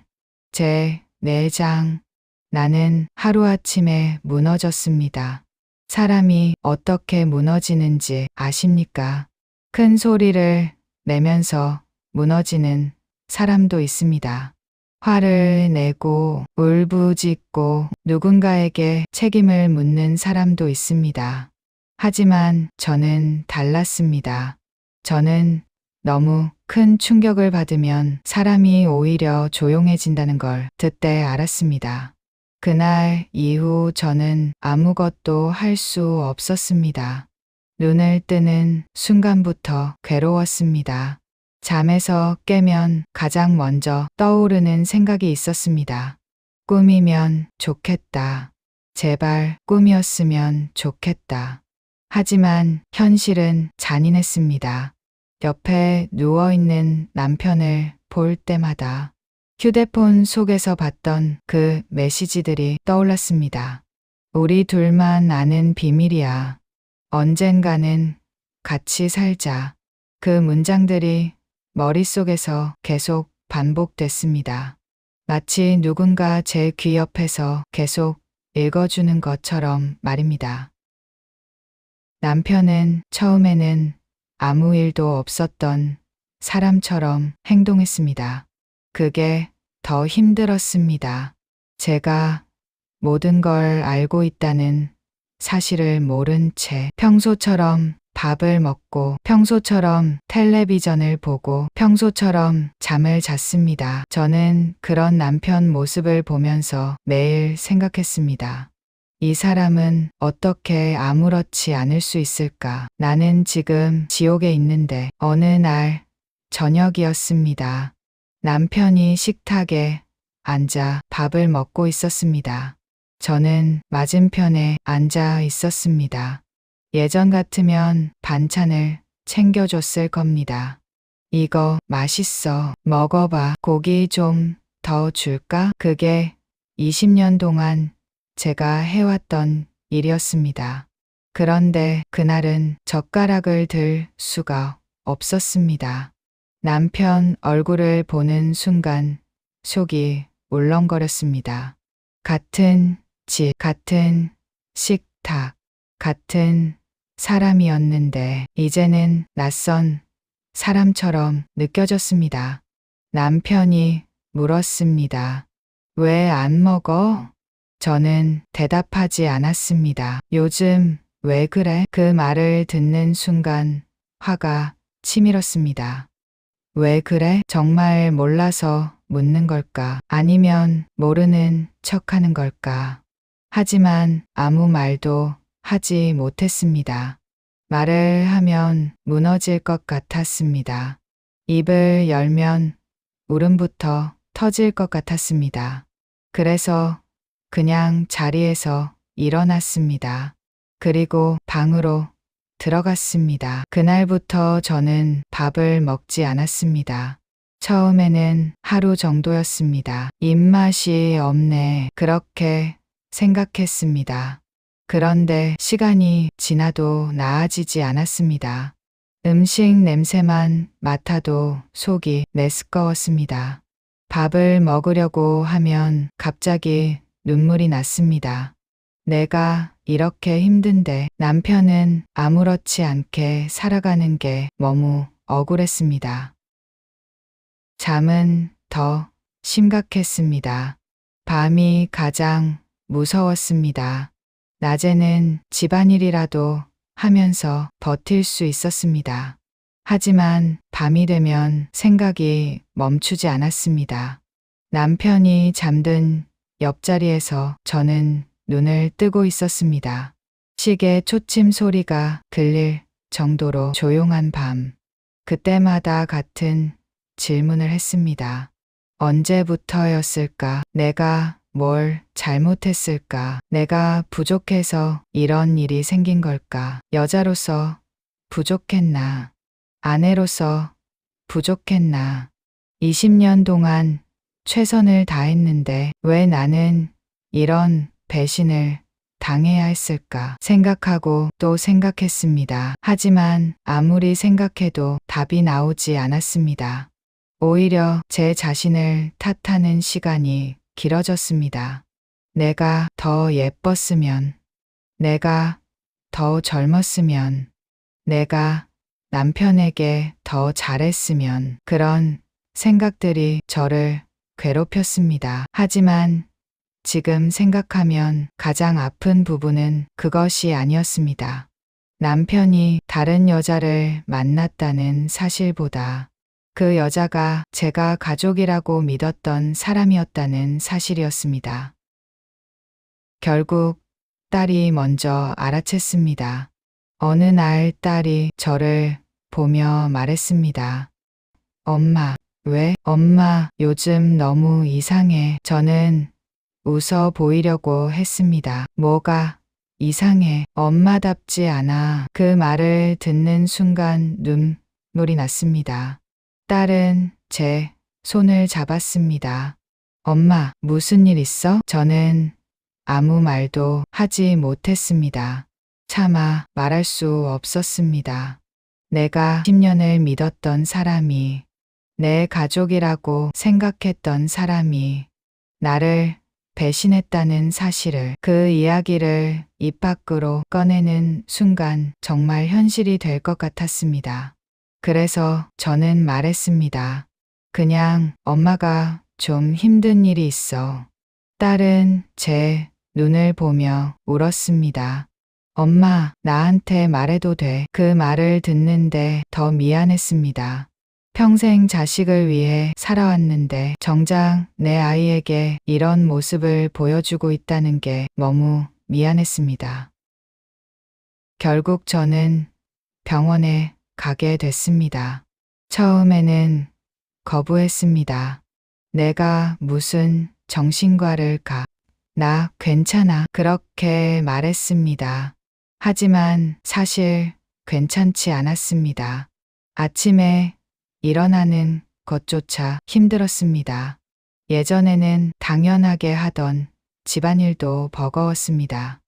제 내장, 나는 하루아침에 무너졌습니다. 사람이 어떻게 무너지는지 아십니까? 큰 소리를 내면서 무너지는 사람도 있습니다. 화를 내고 울부짖고 누군가에게 책임을 묻는 사람도 있습니다. 하지만 저는 달랐습니다. 저는 너무 큰 충격을 받으면 사람이 오히려 조용해진다는 걸 그때 알았습니다. 그날 이후 저는 아무것도 할 수 없었습니다. 눈을 뜨는 순간부터 괴로웠습니다. 잠에서 깨면 가장 먼저 떠오르는 생각이 있었습니다. 꿈이면 좋겠다. 제발 꿈이었으면 좋겠다. 하지만 현실은 잔인했습니다. 옆에 누워있는 남편을 볼 때마다 휴대폰 속에서 봤던 그 메시지들이 떠올랐습니다. 우리 둘만 아는 비밀이야. 언젠가는 같이 살자. 그 문장들이 머릿속에서 계속 반복됐습니다. 마치 누군가 제 귀 옆에서 계속 읽어주는 것처럼 말입니다. 남편은 처음에는 아무 일도 없었던 사람처럼 행동했습니다. 그게 더 힘들었습니다. 제가 모든 걸 알고 있다는 사실을 모른 채 평소처럼 밥을 먹고 평소처럼 텔레비전을 보고 평소처럼 잠을 잤습니다. 저는 그런 남편 모습을 보면서 매일 생각했습니다. 이 사람은 어떻게 아무렇지 않을 수 있을까? 나는 지금 지옥에 있는데. 어느 날 저녁이었습니다. 남편이 식탁에 앉아 밥을 먹고 있었습니다. 저는 맞은편에 앉아 있었습니다. 예전 같으면 반찬을 챙겨줬을 겁니다. 이거 맛있어. 먹어봐. 고기 좀 더 줄까? 그게 20년 동안 제가 해왔던 일이었습니다. 그런데 그날은 젓가락을 들 수가 없었습니다. 남편 얼굴을 보는 순간 속이 울렁거렸습니다. 같은 집, 같은 식탁, 같은 사람이었는데 이제는 낯선 사람처럼 느껴졌습니다. 남편이 물었습니다. 왜 안 먹어? 저는 대답하지 않았습니다. 요즘 왜 그래? 그 말을 듣는 순간 화가 치밀었습니다. 왜 그래? 정말 몰라서 묻는 걸까? 아니면 모르는 척하는 걸까? 하지만 아무 말도 하지 못했습니다. 말을 하면 무너질 것 같았습니다. 입을 열면 울음부터 터질 것 같았습니다. 그래서 그냥 자리에서 일어났습니다. 그리고 방으로 들어갔습니다. 그날부터 저는 밥을 먹지 않았습니다. 처음에는 하루 정도였습니다. 입맛이 없네. 그렇게 생각했습니다. 그런데 시간이 지나도 나아지지 않았습니다. 음식 냄새만 맡아도 속이 메스꺼웠습니다. 밥을 먹으려고 하면 갑자기 눈물이 났습니다. 내가 이렇게 힘든데 남편은 아무렇지 않게 살아가는 게 너무 억울했습니다. 잠은 더 심각했습니다. 밤이 가장 무서웠습니다. 낮에는 집안일이라도 하면서 버틸 수 있었습니다. 하지만 밤이 되면 생각이 멈추지 않았습니다. 남편이 잠든 옆자리에서 저는 눈을 뜨고 있었습니다. 시계 초침 소리가 들릴 정도로 조용한 밤. 그때마다 같은 질문을 했습니다. 언제부터였을까? 내가 뭘 잘못했을까? 내가 부족해서 이런 일이 생긴 걸까? 여자로서 부족했나? 아내로서 부족했나? 20년 동안 최선을 다했는데 왜 나는 이런 배신을 당해야 했을까 생각하고 또 생각했습니다. 하지만 아무리 생각해도 답이 나오지 않았습니다. 오히려 제 자신을 탓하는 시간이 길어졌습니다. 내가 더 예뻤으면, 내가 더 젊었으면, 내가 남편에게 더 잘했으면 그런 생각들이 저를 괴롭혔습니다. 하지만 지금 생각하면 가장 아픈 부분은 그것이 아니었습니다. 남편이 다른 여자를 만났다는 사실보다 그 여자가 제가 가족이라고 믿었던 사람이었다는 사실이었습니다. 결국 딸이 먼저 알아챘습니다. 어느 날 딸이 저를 보며 말했습니다. 엄마, 왜? 엄마, 요즘 너무 이상해. 저는 웃어 보이려고 했습니다. 뭐가 이상해? 엄마답지 않아. 그 말을 듣는 순간 눈물이 났습니다. 딸은 제 손을 잡았습니다. 엄마, 무슨 일 있어? 저는 아무 말도 하지 못했습니다. 차마 말할 수 없었습니다. 내가 10년을 믿었던 사람이, 내 가족이라고 생각했던 사람이 나를 배신했다는 사실을, 그 이야기를 입 밖으로 꺼내는 순간 정말 현실이 될 것 같았습니다. 그래서 저는 말했습니다. 그냥 엄마가 좀 힘든 일이 있어. 딸은 제 눈을 보며 울었습니다. 엄마, 나한테 말해도 돼. 그 말을 듣는데 더 미안했습니다. 평생 자식을 위해 살아왔는데 정작 내 아이에게 이런 모습을 보여주고 있다는 게 너무 미안했습니다. 결국 저는 병원에 가게 됐습니다. 처음에는 거부했습니다. 내가 무슨 정신과를 가. 나 괜찮아. 그렇게 말했습니다. 하지만 사실 괜찮지 않았습니다. 아침에 일어나는 것조차 힘들었습니다. 예전에는 당연하게 하던 집안일도 버거웠습니다.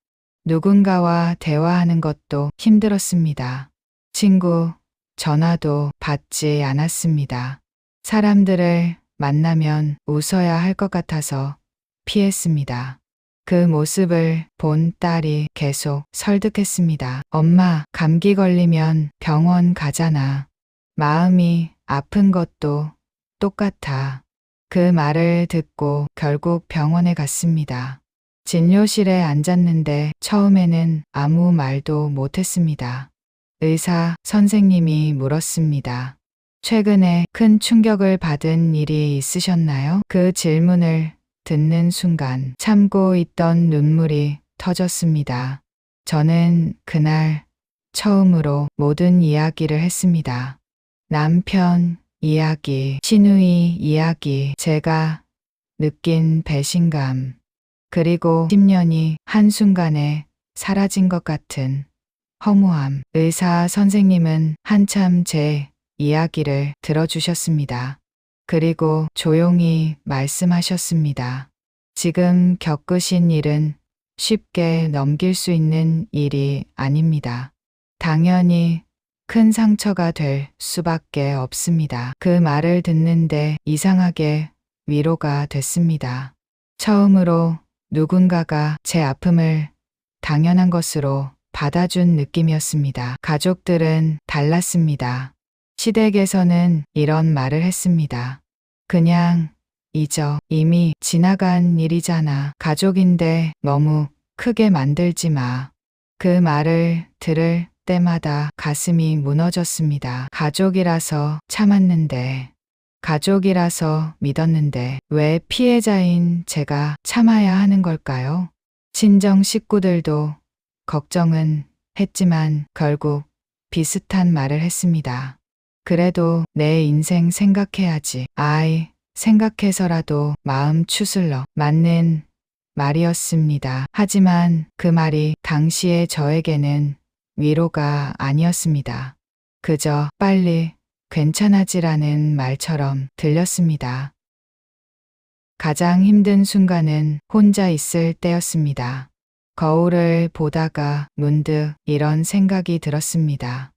누군가와 대화하는 것도 힘들었습니다. 친구 전화도 받지 않았습니다. 사람들을 만나면 웃어야 할 것 같아서 피했습니다. 그 모습을 본 딸이 계속 설득했습니다. 엄마, 감기 걸리면 병원 가잖아. 마음이 아픈 것도 똑같아. 그 말을 듣고 결국 병원에 갔습니다. 진료실에 앉았는데 처음에는 아무 말도 못했습니다. 의사 선생님이 물었습니다. 최근에 큰 충격을 받은 일이 있으셨나요? 그 질문을 듣는 순간 참고 있던 눈물이 터졌습니다. 저는 그날 처음으로 모든 이야기를 했습니다. 남편 이야기, 신우이 이야기, 제가 느낀 배신감, 그리고 10년이 한순간에 사라진 것 같은 허무함. 의사 선생님은 한참 제 이야기를 들어주셨습니다. 그리고 조용히 말씀하셨습니다. 지금 겪으신 일은 쉽게 넘길 수 있는 일이 아닙니다. 당연히 큰 상처가 될 수밖에 없습니다. 그 말을 듣는데 이상하게 위로가 됐습니다. 처음으로 누군가가 제 아픔을 당연한 것으로 받아준 느낌이었습니다. 가족들은 달랐습니다. 시댁에서는 이런 말을 했습니다. 그냥 잊어. 이미 지나간 일이잖아. 가족인데 너무 크게 만들지 마. 그 말을 들을 때마다 가슴이 무너졌습니다. 가족이라서 참았는데, 가족이라서 믿었는데 왜 피해자인 제가 참아야 하는 걸까요? 친정 식구들도 걱정은 했지만 결국 비슷한 말을 했습니다. 그래도 내 인생 생각해야지. 아이 생각해서라도 마음 추슬러. 맞는 말이었습니다. 하지만 그 말이 당시의 저에게는 위로가 아니었습니다. 그저 빨리 괜찮아지라는 말처럼 들렸습니다. 가장 힘든 순간은 혼자 있을 때였습니다. 거울을 보다가 문득 이런 생각이 들었습니다.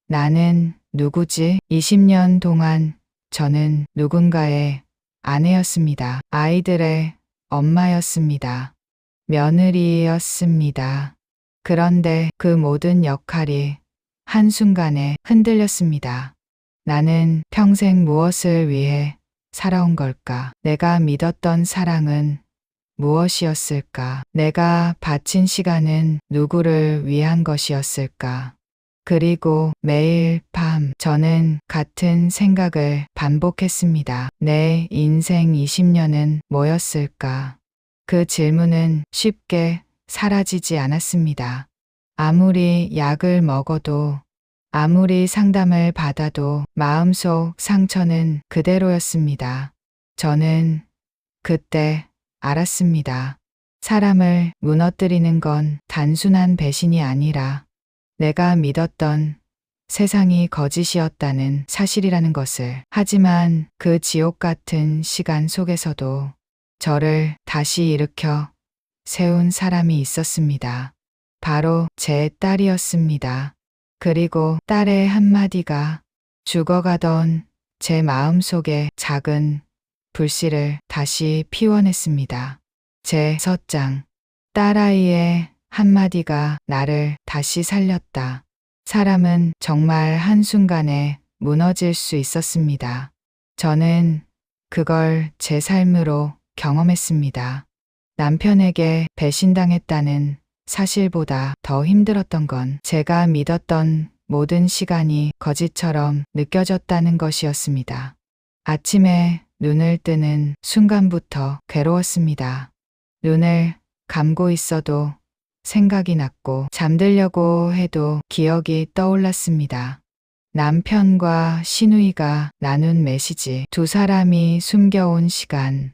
나는 누구지? 20년 동안 저는 누군가의 아내였습니다. 아이들의 엄마였습니다. 며느리였습니다. 그런데 그 모든 역할이 한순간에 흔들렸습니다. 나는 평생 무엇을 위해 살아온 걸까? 내가 믿었던 사랑은 무엇이었을까? 내가 바친 시간은 누구를 위한 것이었을까? 그리고 매일 밤 저는 같은 생각을 반복했습니다. 내 인생 20년은 뭐였을까? 그 질문은 쉽게 사라지지 않았습니다. 아무리 약을 먹어도, 아무리 상담을 받아도 마음속 상처는 그대로였습니다. 저는 그때 알았습니다. 사람을 무너뜨리는 건 단순한 배신이 아니라 내가 믿었던 세상이 거짓이었다는 사실이라는 것을. 하지만 그 지옥 같은 시간 속에서도 저를 다시 일으켜 세운 사람이 있었습니다. 바로 제 딸이었습니다. 그리고 딸의 한마디가 죽어가던 제 마음속에 작은 불씨를 다시 피워냈습니다. 제 서장, 딸아이의 한마디가 나를 다시 살렸다. 사람은 정말 한순간에 무너질 수 있었습니다. 저는 그걸 제 삶으로 경험했습니다. 남편에게 배신당했다는 사실보다 더 힘들었던 건 제가 믿었던 모든 시간이 거짓처럼 느껴졌다는 것이었습니다. 아침에 눈을 뜨는 순간부터 괴로웠습니다. 눈을 감고 있어도 생각이 났고 잠들려고 해도 기억이 떠올랐습니다. 남편과 시누이가 나눈 메시지, 두 사람이 숨겨온 시간,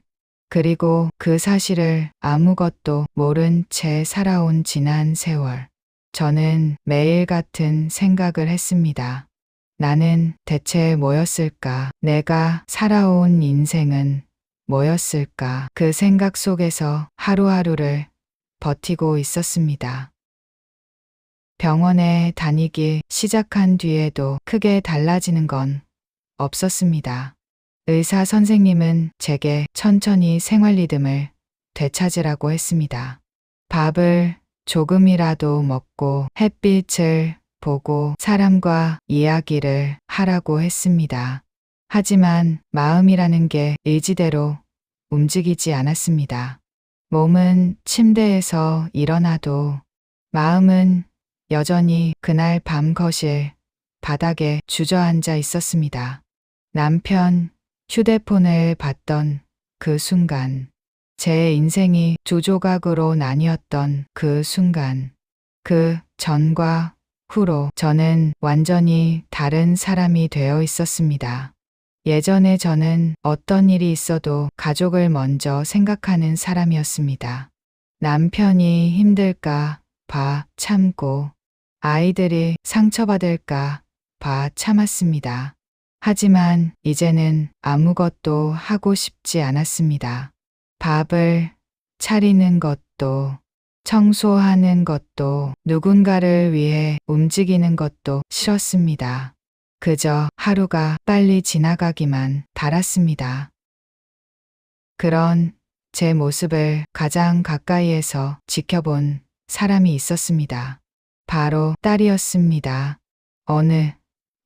그리고 그 사실을 아무것도 모른 채 살아온 지난 세월. 저는 매일 같은 생각을 했습니다. 나는 대체 뭐였을까? 내가 살아온 인생은 뭐였을까? 그 생각 속에서 하루하루를 버티고 있었습니다. 병원에 다니기 시작한 뒤에도 크게 달라지는 건 없었습니다. 의사 선생님은 제게 천천히 생활 리듬을 되찾으라고 했습니다. 밥을 조금이라도 먹고 햇빛을 보고 사람과 이야기를 하라고 했습니다. 하지만 마음이라는 게 의지대로 움직이지 않았습니다. 몸은 침대에서 일어나도 마음은 여전히 그날 밤 거실 바닥에 주저앉아 있었습니다. 남편 휴대폰을 봤던 그 순간, 제 인생이 두 조각으로 나뉘었던 그 순간, 그 전과 후로 저는 완전히 다른 사람이 되어 있었습니다. 예전에 저는 어떤 일이 있어도 가족을 먼저 생각하는 사람이었습니다. 남편이 힘들까 봐 참고, 아이들이 상처받을까 봐 참았습니다. 하지만 이제는 아무것도 하고 싶지 않았습니다. 밥을 차리는 것도, 청소하는 것도, 누군가를 위해 움직이는 것도 싫었습니다. 그저 하루가 빨리 지나가기만 바랐습니다. 그런 제 모습을 가장 가까이에서 지켜본 사람이 있었습니다. 바로 딸이었습니다. 어느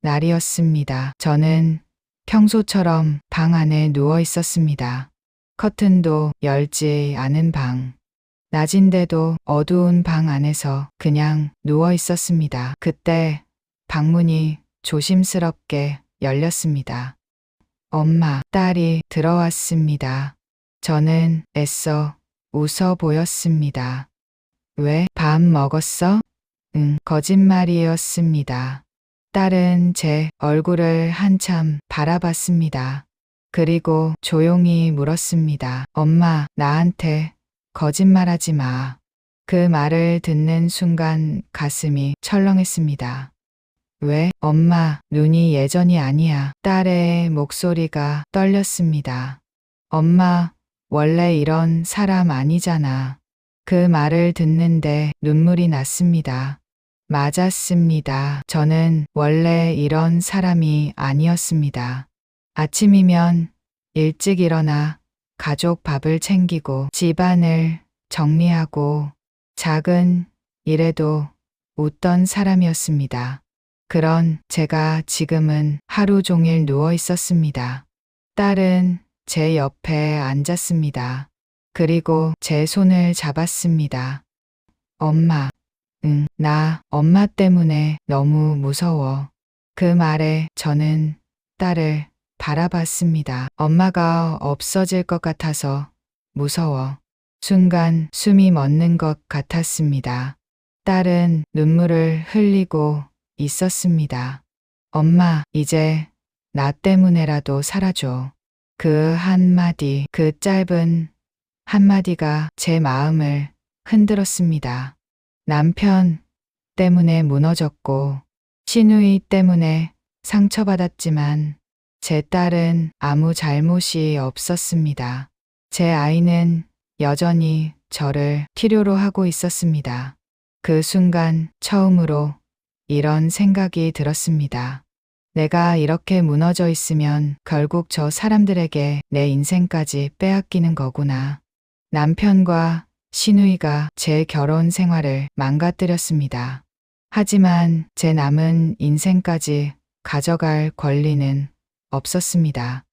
날이었습니다. 저는 평소처럼 방 안에 누워 있었습니다. 커튼도 열지 않은 방. 낮인데도 어두운 방 안에서 그냥 누워 있었습니다. 그때 방문이 조심스럽게 열렸습니다. 엄마, 딸이 들어왔습니다. 저는 애써 웃어 보였습니다. 왜? 밥 먹었어? 응, 거짓말이었습니다. 딸은 제 얼굴을 한참 바라봤습니다. 그리고 조용히 물었습니다. 엄마, 나한테 거짓말하지 마. 그 말을 듣는 순간 가슴이 철렁했습니다. 왜? 엄마, 눈이 예전이 아니야. 딸의 목소리가 떨렸습니다. 엄마, 원래 이런 사람 아니잖아. 그 말을 듣는데 눈물이 났습니다. 맞았습니다. 저는 원래 이런 사람이 아니었습니다. 아침이면 일찍 일어나 가족 밥을 챙기고 집안을 정리하고 작은 일에도 웃던 사람이었습니다. 그런 제가 지금은 하루 종일 누워 있었습니다. 딸은 제 옆에 앉았습니다. 그리고 제 손을 잡았습니다. 엄마, 응, 나 엄마 때문에 너무 무서워. 그 말에 저는 딸을 바라봤습니다. 엄마가 없어질 것 같아서 무서워. 순간 숨이 멎는 것 같았습니다. 딸은 눈물을 흘리고 있었습니다. 엄마, 이제 나 때문에라도 살아줘. 그 한마디, 그 짧은 한마디가 제 마음을 흔들었습니다. 남편 때문에 무너졌고, 시누이 때문에 상처받았지만, 제 딸은 아무 잘못이 없었습니다. 제 아이는 여전히 저를 필요로 하고 있었습니다. 그 순간 처음으로 이런 생각이 들었습니다. 내가 이렇게 무너져 있으면 결국 저 사람들에게 내 인생까지 빼앗기는 거구나. 남편과 시누이가 제 결혼 생활을 망가뜨렸습니다. 하지만 제 남은 인생까지 가져갈 권리는 없었습니다.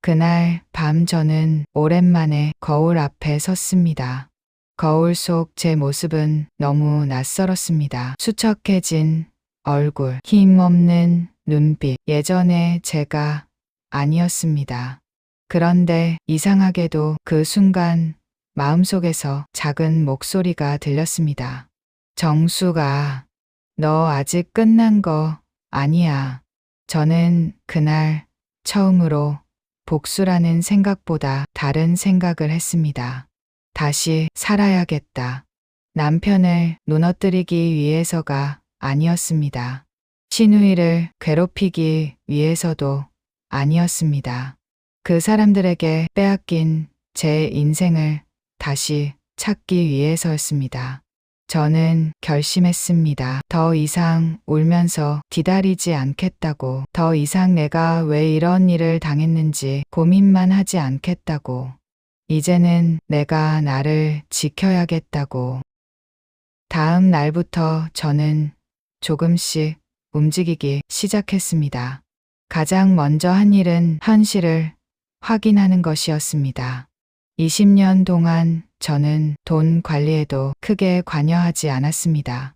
그날 밤 저는 오랜만에 거울 앞에 섰습니다. 거울 속 제 모습은 너무 낯설었습니다. 수척해진 얼굴, 힘없는 눈빛, 예전의 제가 아니었습니다. 그런데 이상하게도 그 순간 마음속에서 작은 목소리가 들렸습니다. 정수가, 너 아직 끝난 거 아니야. 저는 그날 처음으로 복수라는 생각보다 다른 생각을 했습니다. 다시 살아야겠다. 남편을 무너뜨리기 위해서가 아니었습니다. 시누이를 괴롭히기 위해서도 아니었습니다. 그 사람들에게 빼앗긴 제 인생을 다시 찾기 위해서였습니다. 저는 결심했습니다. 더 이상 울면서 기다리지 않겠다고, 더 이상 내가 왜 이런 일을 당했는지 고민만 하지 않겠다고, 이제는 내가 나를 지켜야겠다고. 다음 날부터 저는 조금씩 움직이기 시작했습니다. 가장 먼저 한 일은 현실을 확인하는 것이었습니다. 20년 동안 저는 돈 관리에도 크게 관여하지 않았습니다.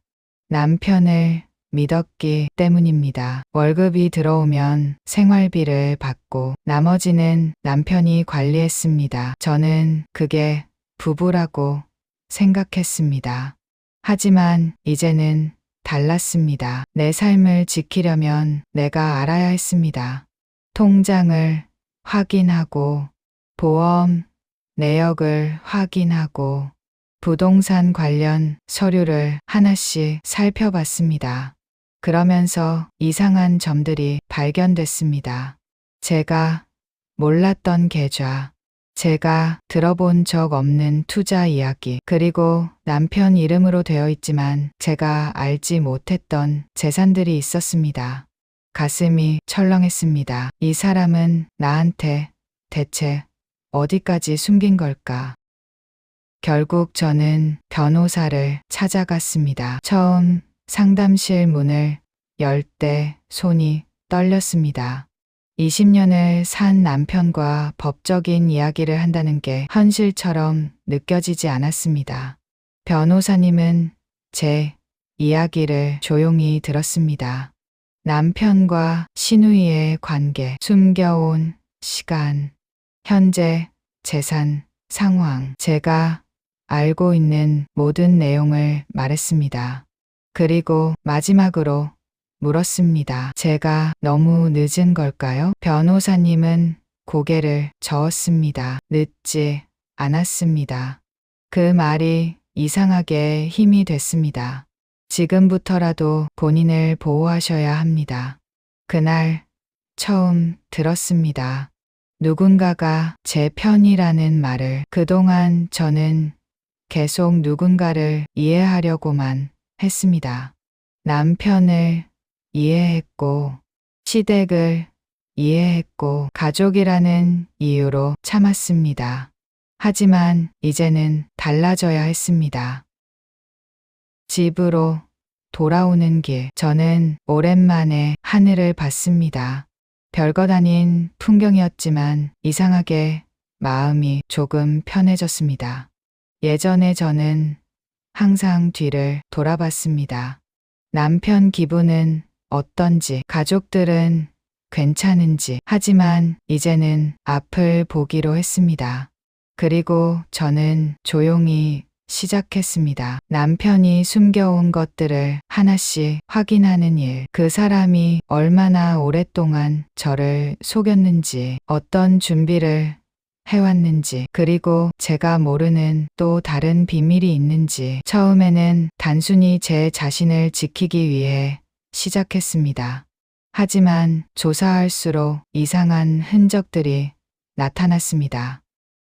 남편을 믿었기 때문입니다. 월급이 들어오면 생활비를 받고 나머지는 남편이 관리했습니다. 저는 그게 부부라고 생각했습니다. 하지만 이제는 달랐습니다. 내 삶을 지키려면 내가 알아야 했습니다. 통장을 확인하고 보험 내역을 확인하고 부동산 관련 서류를 하나씩 살펴봤습니다. 그러면서 이상한 점들이 발견됐습니다. 제가 몰랐던 계좌, 제가 들어본 적 없는 투자 이야기, 그리고 남편 이름으로 되어 있지만 제가 알지 못했던 재산들이 있었습니다. 가슴이 철렁했습니다. 이 사람은 나한테 대체 어디까지 숨긴 걸까? 결국 저는 변호사를 찾아갔습니다. 처음 상담실 문을 열 때 손이 떨렸습니다. 20년을 산 남편과 법적인 이야기를 한다는 게 현실처럼 느껴지지 않았습니다. 변호사님은 제 이야기를 조용히 들었습니다. 남편과 시누이의 관계, 숨겨온 시간, 현재 재산, 상황, 제가 알고 있는 모든 내용을 말했습니다. 그리고 마지막으로 물었습니다. 제가 너무 늦은 걸까요? 변호사님은 고개를 저었습니다. 늦지 않았습니다. 그 말이 이상하게 힘이 됐습니다. 지금부터라도 본인을 보호하셔야 합니다. 그날 처음 들었습니다. 누군가가 제 편이라는 말을 그동안 저는 계속 누군가를 이해하려고만 했습니다. 남편을 이해했고, 시댁을 이해했고, 가족이라는 이유로 참았습니다. 하지만 이제는 달라져야 했습니다. 집으로 돌아오는 길, 저는 오랜만에 하늘을 봤습니다. 별것 아닌 풍경이었지만 이상하게 마음이 조금 편해졌습니다. 예전에 저는 항상 뒤를 돌아봤습니다. 남편 기분은 어떤지, 가족들은 괜찮은지. 하지만 이제는 앞을 보기로 했습니다. 그리고 저는 조용히 시작했습니다. 남편이 숨겨온 것들을 하나씩 확인하는 일. 그 사람이 얼마나 오랫동안 저를 속였는지, 어떤 준비를 해왔는지, 그리고 제가 모르는 또 다른 비밀이 있는지. 처음에는 단순히 제 자신을 지키기 위해 시작했습니다. 하지만 조사할수록 이상한 흔적들이 나타났습니다.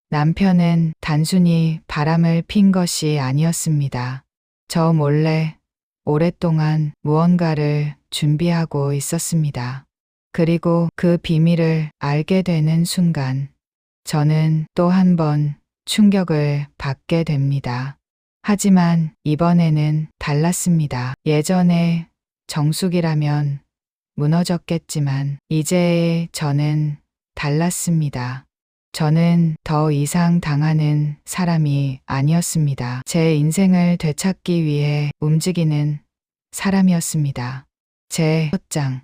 남편은 단순히 바람을 핀 것이 아니었습니다. 저 몰래 오랫동안 무언가를 준비하고 있었습니다. 그리고 그 비밀을 알게 되는 순간 저는 또 한 번 충격을 받게 됩니다. 하지만 이번에는 달랐습니다. 예전에 정숙이라면 무너졌겠지만 이제의 저는 달랐습니다. 저는 더 이상 당하는 사람이 아니었습니다. 제 인생을 되찾기 위해 움직이는 사람이었습니다. 제 첫장,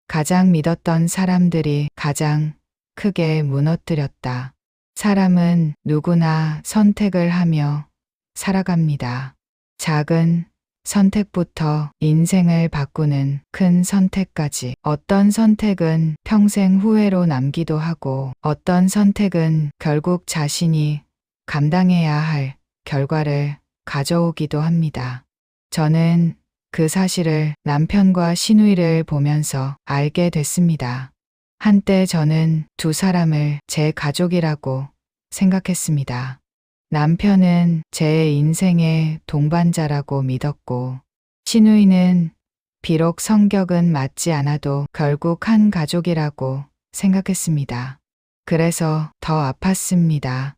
가장 믿었던 사람들이 가장 크게 무너뜨렸다. 사람은 누구나 선택을 하며 살아갑니다. 작은 선택부터 인생을 바꾸는 큰 선택까지. 어떤 선택은 평생 후회로 남기도 하고, 어떤 선택은 결국 자신이 감당해야 할 결과를 가져오기도 합니다. 저는 그 사실을 남편과 시누이를 보면서 알게 됐습니다. 한때 저는 두 사람을 제 가족이라고 생각했습니다. 남편은 제 인생의 동반자라고 믿었고, 시누이는 비록 성격은 맞지 않아도 결국 한 가족이라고 생각했습니다. 그래서 더 아팠습니다.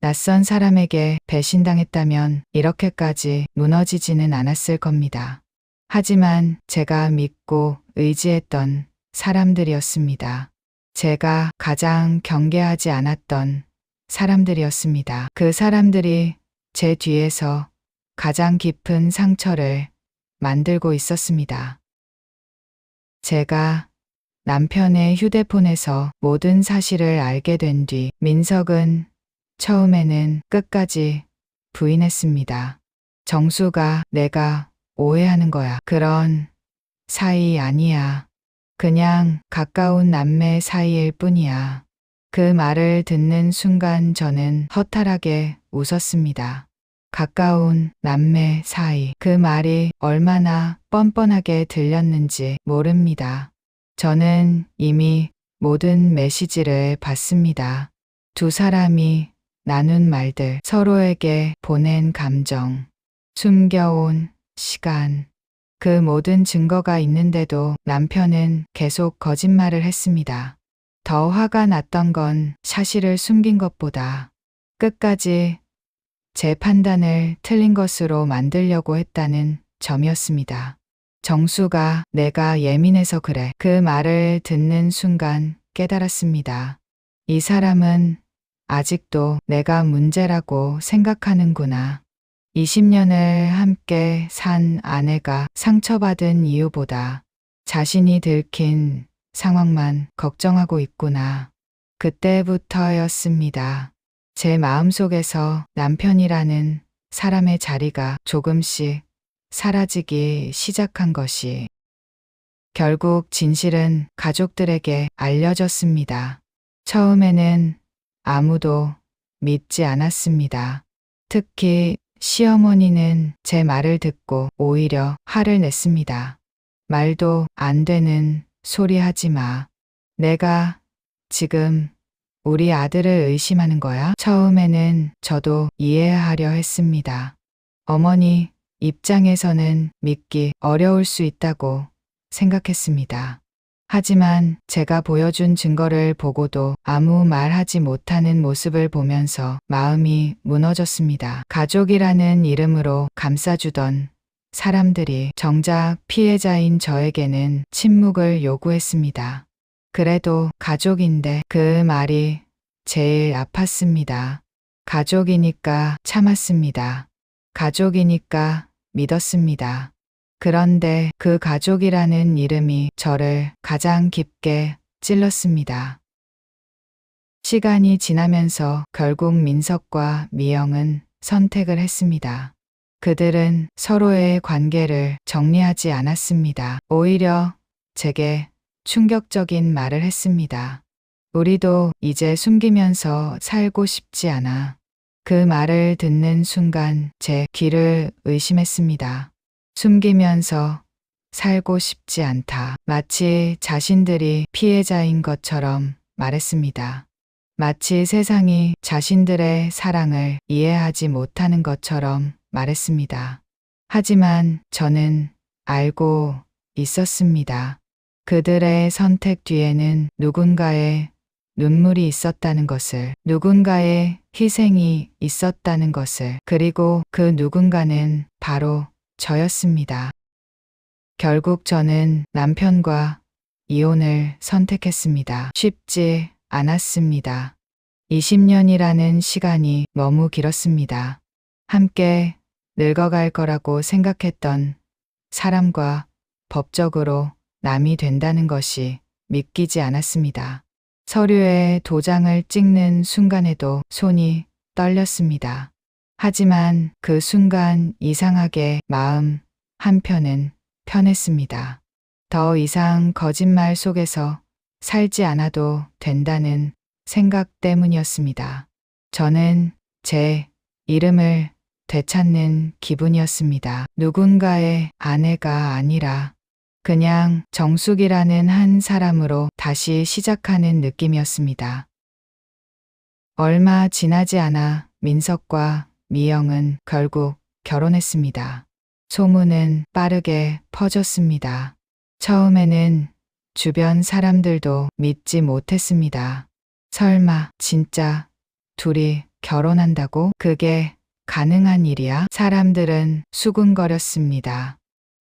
낯선 사람에게 배신당했다면 이렇게까지 무너지지는 않았을 겁니다. 하지만 제가 믿고 의지했던 사람들이었습니다. 제가 가장 경계하지 않았던 사람들이었습니다. 그 사람들이 제 뒤에서 가장 깊은 상처를 만들고 있었습니다. 제가 남편의 휴대폰에서 모든 사실을 알게 된 뒤 민석은 처음에는 끝까지 부인했습니다. 정수가 내가 오해하는 거야. 그런 사이 아니야. 그냥 가까운 남매 사이일 뿐이야. 그 말을 듣는 순간 저는 허탈하게 웃었습니다. 가까운 남매 사이. 그 말이 얼마나 뻔뻔하게 들렸는지 모릅니다. 저는 이미 모든 메시지를 봤습니다. 두 사람이 나눈 말들, 서로에게 보낸 감정, 숨겨온 시간. 그 모든 증거가 있는데도 남편은 계속 거짓말을 했습니다. 더 화가 났던 건 사실을 숨긴 것보다 끝까지 제 판단을 틀린 것으로 만들려고 했다는 점이었습니다. 정수가 내가 예민해서 그래. 그 말을 듣는 순간 깨달았습니다. 이 사람은 아직도 내가 문제라고 생각하는구나. 20년을 함께 산 아내가 상처받은 이유보다 자신이 들킨 상황만 걱정하고 있구나. 그때부터였습니다. 제 마음속에서 남편이라는 사람의 자리가 조금씩 사라지기 시작한 것이. 결국 진실은 가족들에게 알려졌습니다. 처음에는 아무도 믿지 않았습니다. 특히 시어머니는 제 말을 듣고 오히려 화를 냈습니다. 말도 안 되는 소리 하지 마. 내가 지금 우리 아들을 의심하는 거야? 처음에는 저도 이해하려 했습니다. 어머니 입장에서는 믿기 어려울 수 있다고 생각했습니다. 하지만 제가 보여준 증거를 보고도 아무 말하지 못하는 모습을 보면서 마음이 무너졌습니다. 가족이라는 이름으로 감싸주던 사람들이 정작 피해자인 저에게는 침묵을 요구했습니다. 그래도 가족인데 그 말이 제일 아팠습니다. 가족이니까 참았습니다. 가족이니까 믿었습니다. 그런데 그 가족이라는 이름이 저를 가장 깊게 찔렀습니다. 시간이 지나면서 결국 민석과 미영은 선택을 했습니다. 그들은 서로의 관계를 정리하지 않았습니다. 오히려 제게 충격적인 말을 했습니다. 우리도 이제 숨기면서 살고 싶지 않아. 그 말을 듣는 순간 제 귀를 의심했습니다. 숨기면서 살고 싶지 않다. 마치 자신들이 피해자인 것처럼 말했습니다. 마치 세상이 자신들의 사랑을 이해하지 못하는 것처럼 말했습니다. 하지만 저는 알고 있었습니다. 그들의 선택 뒤에는 누군가의 눈물이 있었다는 것을, 누군가의 희생이 있었다는 것을, 그리고 그 누군가는 바로 저였습니다. 결국 저는 남편과 이혼을 선택했습니다. 쉽지 않았습니다. 20년이라는 시간이 너무 길었습니다. 함께 늙어갈 거라고 생각했던 사람과 법적으로 남이 된다는 것이 믿기지 않았습니다. 서류에 도장을 찍는 순간에도 손이 떨렸습니다. 하지만 그 순간 이상하게 마음 한편은 편했습니다. 더 이상 거짓말 속에서 살지 않아도 된다는 생각 때문이었습니다. 저는 제 이름을 되찾는 기분이었습니다. 누군가의 아내가 아니라 그냥 정숙이라는 한 사람으로 다시 시작하는 느낌이었습니다. 얼마 지나지 않아 민석과 미영은 결국 결혼했습니다. 소문은 빠르게 퍼졌습니다. 처음에는 주변 사람들도 믿지 못했습니다. 설마 진짜 둘이 결혼한다고? 그게 가능한 일이야? 사람들은 수군거렸습니다.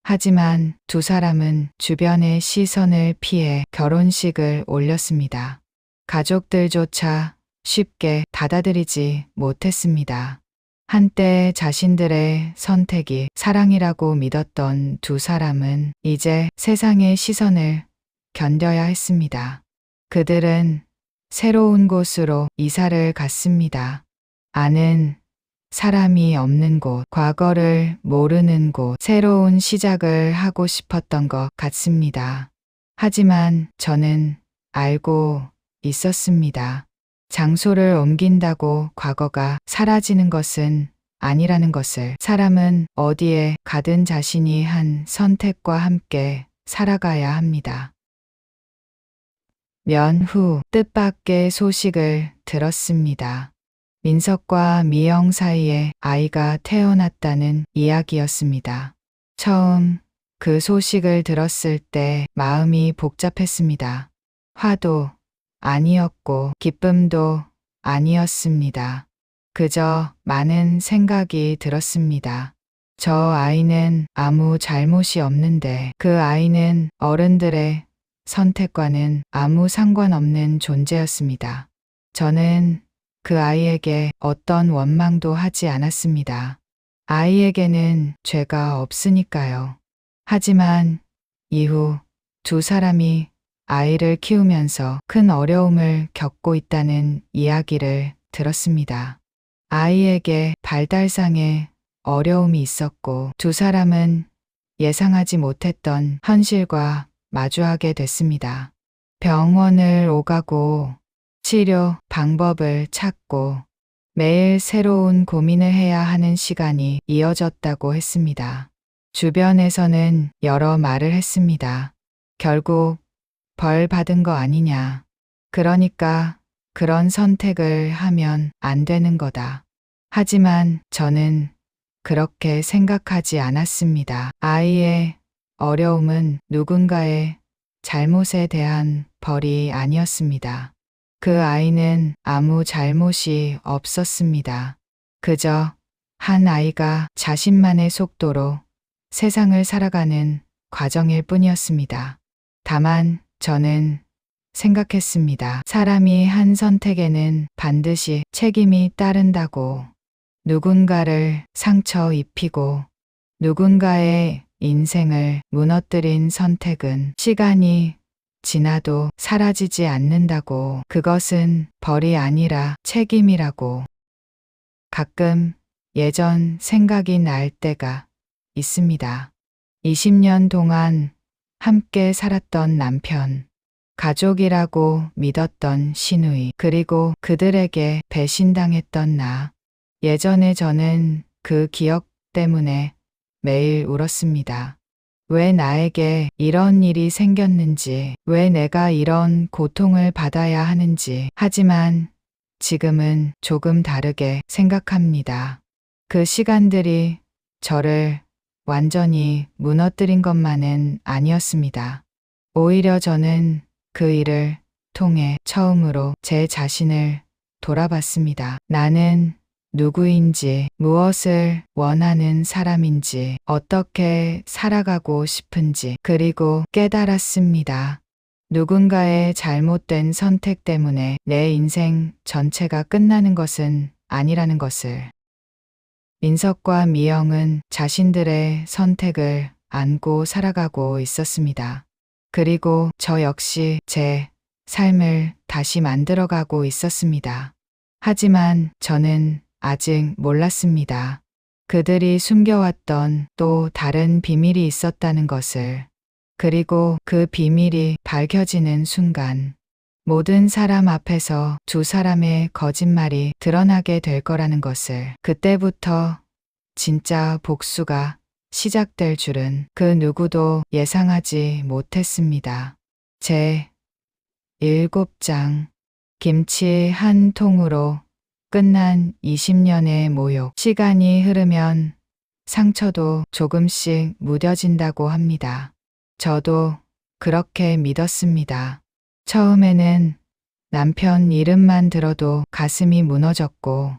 하지만 두 사람은 주변의 시선을 피해 결혼식을 올렸습니다. 가족들조차 쉽게 받아들이지 못했습니다. 한때 자신들의 선택이 사랑이라고 믿었던 두 사람은 이제 세상의 시선을 견뎌야 했습니다. 그들은 새로운 곳으로 이사를 갔습니다. 아는 사람이 없는 곳, 과거를 모르는 곳, 새로운 시작을 하고 싶었던 것 같습니다. 하지만 저는 알고 있었습니다. 장소를 옮긴다고 과거가 사라지는 것은 아니라는 것을. 사람은 어디에 가든 자신이 한 선택과 함께 살아가야 합니다. 몇 후 뜻밖의 소식을 들었습니다. 민석과 미영 사이에 아이가 태어났다는 이야기였습니다. 처음 그 소식을 들었을 때 마음이 복잡했습니다. 화도 아니었고 기쁨도 아니었습니다. 그저 많은 생각이 들었습니다. 저 아이는 아무 잘못이 없는데 그 아이는 어른들의 선택과는 아무 상관없는 존재였습니다. 저는 그 아이에게 어떤 원망도 하지 않았습니다. 아이에게는 죄가 없으니까요. 하지만 이후 두 사람이 아이를 키우면서 큰 어려움을 겪고 있다는 이야기를 들었습니다. 아이에게 발달상의 어려움이 있었고 두 사람은 예상하지 못했던 현실과 마주하게 됐습니다. 병원을 오가고 치료 방법을 찾고 매일 새로운 고민을 해야 하는 시간이 이어졌다고 했습니다. 주변에서는 여러 말을 했습니다. 결국 벌 받은 거 아니냐. 그러니까 그런 선택을 하면 안 되는 거다. 하지만 저는 그렇게 생각하지 않았습니다. 아이의 어려움은 누군가의 잘못에 대한 벌이 아니었습니다. 그 아이는 아무 잘못이 없었습니다. 그저 한 아이가 자신만의 속도로 세상을 살아가는 과정일 뿐이었습니다. 다만 저는 생각했습니다. 사람이 한 선택에는 반드시 책임이 따른다고. 누군가를 상처 입히고 누군가의 인생을 무너뜨린 선택은 시간이 지나도 사라지지 않는다고. 그것은 벌이 아니라 책임이라고. 가끔 예전 생각이 날 때가 있습니다. 20년 동안 함께 살았던 남편, 가족이라고 믿었던 시누이, 그리고 그들에게 배신당했던 나. 예전에 저는 그 기억 때문에 매일 울었습니다. 왜 나에게 이런 일이 생겼는지, 왜 내가 이런 고통을 받아야 하는지. 하지만 지금은 조금 다르게 생각합니다. 그 시간들이 저를 완전히 무너뜨린 것만은 아니었습니다. 오히려 저는 그 일을 통해 처음으로 제 자신을 돌아봤습니다. 나는 누구인지, 무엇을 원하는 사람인지, 어떻게 살아가고 싶은지, 그리고 깨달았습니다. 누군가의 잘못된 선택 때문에 내 인생 전체가 끝나는 것은 아니라는 것을. 민석과 미영은 자신들의 선택을 안고 살아가고 있었습니다. 그리고 저 역시 제 삶을 다시 만들어가고 있었습니다. 하지만 저는 아직 몰랐습니다. 그들이 숨겨왔던 또 다른 비밀이 있었다는 것을. 그리고 그 비밀이 밝혀지는 순간 모든 사람 앞에서 두 사람의 거짓말이 드러나게 될 거라는 것을. 그때부터 진짜 복수가 시작될 줄은 그 누구도 예상하지 못했습니다. 제 7장 김치 한 통으로 끝난 20년의 모욕. 시간이 흐르면 상처도 조금씩 무뎌진다고 합니다. 저도 그렇게 믿었습니다. 처음에는 남편 이름만 들어도 가슴이 무너졌고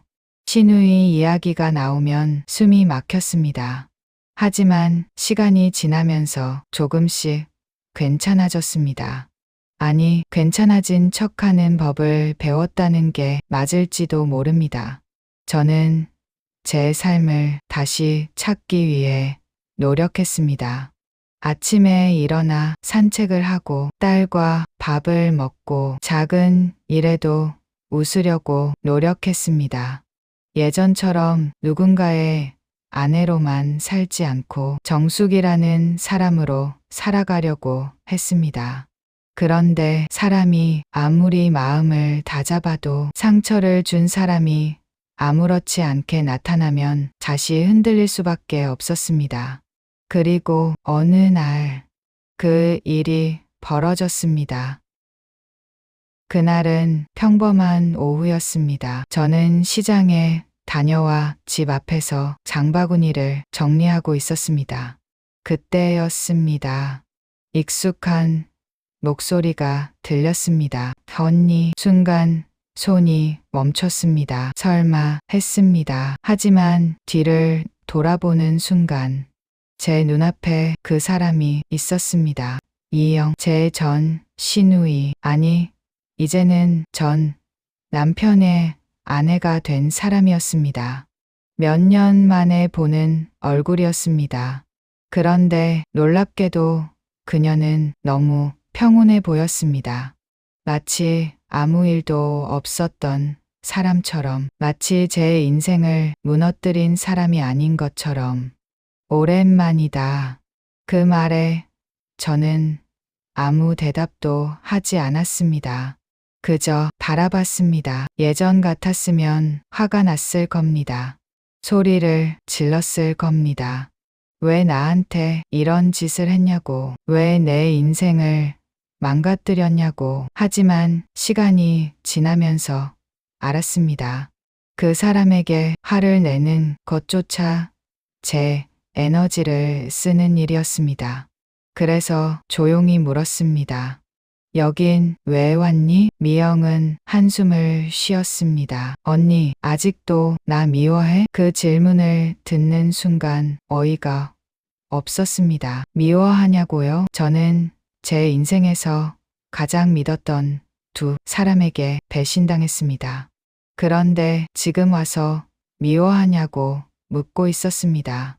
시누이 이야기가 나오면 숨이 막혔습니다. 하지만 시간이 지나면서 조금씩 괜찮아졌습니다. 아니, 괜찮아진 척하는 법을 배웠다는 게 맞을지도 모릅니다. 저는 제 삶을 다시 찾기 위해 노력했습니다. 아침에 일어나 산책을 하고 딸과 밥을 먹고 작은 일에도 웃으려고 노력했습니다. 예전처럼 누군가의 아내로만 살지 않고 정숙이라는 사람으로 살아가려고 했습니다. 그런데 사람이 아무리 마음을 다잡아도 상처를 준 사람이 아무렇지 않게 나타나면 다시 흔들릴 수밖에 없었습니다. 그리고 어느 날 그 일이 벌어졌습니다. 그날은 평범한 오후였습니다. 저는 시장에 다녀와 집 앞에서 장바구니를 정리하고 있었습니다. 그때였습니다. 익숙한 목소리가 들렸습니다. 언니. 순간 손이 멈췄습니다. 설마 했습니다. 하지만 뒤를 돌아보는 순간 제 눈앞에 그 사람이 있었습니다. 이영, 제 전 시누이, 아니 이제는 전 남편의 아내가 된 사람이었습니다. 몇 년 만에 보는 얼굴이었습니다. 그런데 놀랍게도 그녀는 너무 평온해 보였습니다. 마치 아무 일도 없었던 사람처럼, 마치 제 인생을 무너뜨린 사람이 아닌 것처럼. 오랜만이다. 그 말에 저는 아무 대답도 하지 않았습니다. 그저 바라봤습니다. 예전 같았으면 화가 났을 겁니다. 소리를 질렀을 겁니다. 왜 나한테 이런 짓을 했냐고, 왜 내 인생을 망가뜨렸냐고. 하지만 시간이 지나면서 알았습니다. 그 사람에게 화를 내는 것조차 제 에너지를 쓰는 일이었습니다. 그래서 조용히 물었습니다. 여긴 왜 왔니? 미영은 한숨을 쉬었습니다. 언니, 아직도 나 미워해? 그 질문을 듣는 순간 어이가 없었습니다. 미워하냐고요? 저는 제 인생에서 가장 믿었던 두 사람에게 배신당했습니다. 그런데 지금 와서 미워하냐고 묻고 있었습니다.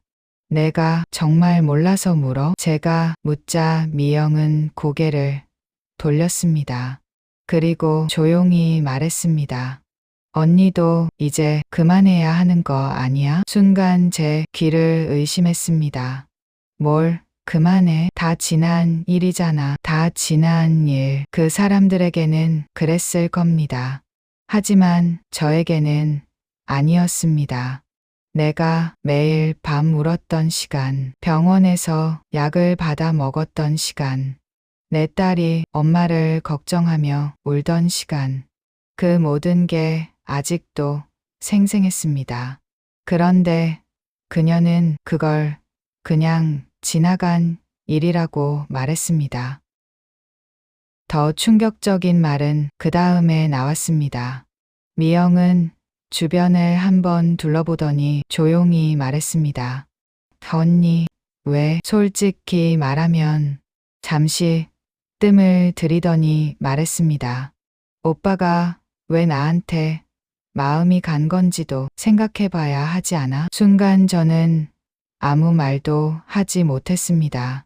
내가 정말 몰라서 물어? 제가 묻자 미영은 고개를 돌렸습니다. 그리고 조용히 말했습니다. 언니도 이제 그만해야 하는 거 아니야? 순간 제 귀를 의심했습니다. 뭘 그만해? 다 지난 일이잖아. 다 지난 일. 그 사람들에게는 그랬을 겁니다. 하지만 저에게는 아니었습니다. 내가 매일 밤 울었던 시간, 병원에서 약을 받아 먹었던 시간, 내 딸이 엄마를 걱정하며 울던 시간, 그 모든 게 아직도 생생했습니다. 그런데 그녀는 그걸 그냥 지나간 일이라고 말했습니다. 더 충격적인 말은 그 다음에 나왔습니다. 미영은 주변을 한번 둘러보더니 조용히 말했습니다. 언니, 왜? 솔직히 말하면 잠시 뜸을 들이더니 말했습니다. 오빠가 왜 나한테 마음이 간 건지도 생각해봐야 하지 않아? 순간 저는 아무 말도 하지 못했습니다.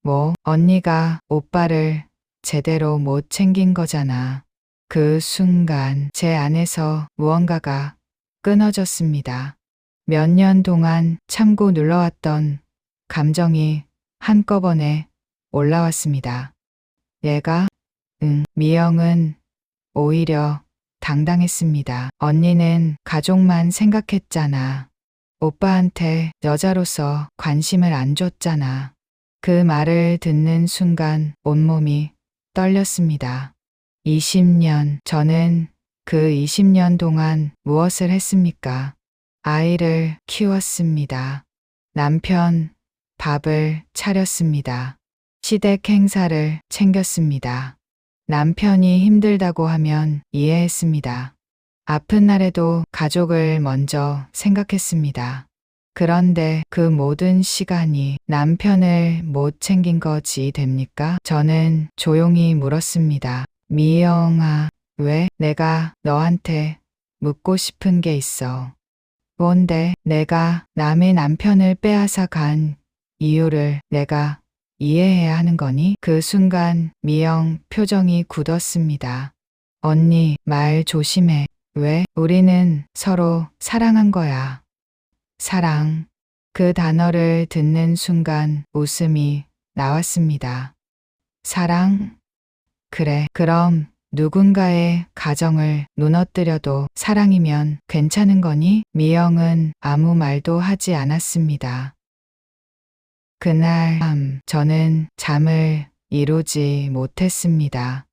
뭐, 언니가 오빠를 제대로 못 챙긴 거잖아. 그 순간 제 안에서 무언가가 끊어졌습니다. 몇 년 동안 참고 눌러왔던 감정이 한꺼번에 올라왔습니다. 얘가? 미영은 오히려 당당했습니다. 언니는 가족만 생각했잖아. 오빠한테 여자로서 관심을 안 줬잖아. 그 말을 듣는 순간 온몸이 떨렸습니다. 20년, 저는 그 20년 동안 무엇을 했습니까? 아이를 키웠습니다. 남편 밥을 차렸습니다. 시댁 행사를 챙겼습니다. 남편이 힘들다고 하면 이해했습니다. 아픈 날에도 가족을 먼저 생각했습니다. 그런데 그 모든 시간이 남편을 못 챙긴 거지 됩니까? 저는 조용히 물었습니다. 미영아, 왜? 내가 너한테 묻고 싶은 게 있어. 뭔데? 내가 남의 남편을 빼앗아 간 이유를 내가 이해해야 하는 거니? 그 순간 미영 표정이 굳었습니다. 언니, 말 조심해. 왜? 우리는 서로 사랑한 거야. 사랑. 그 단어를 듣는 순간 웃음이 나왔습니다. 사랑? 그래, 그럼 누군가의 가정을 무너뜨려도 사랑이면 괜찮은 거니? 미영은 아무 말도 하지 않았습니다. 그날 밤 저는 잠을 이루지 못했습니다.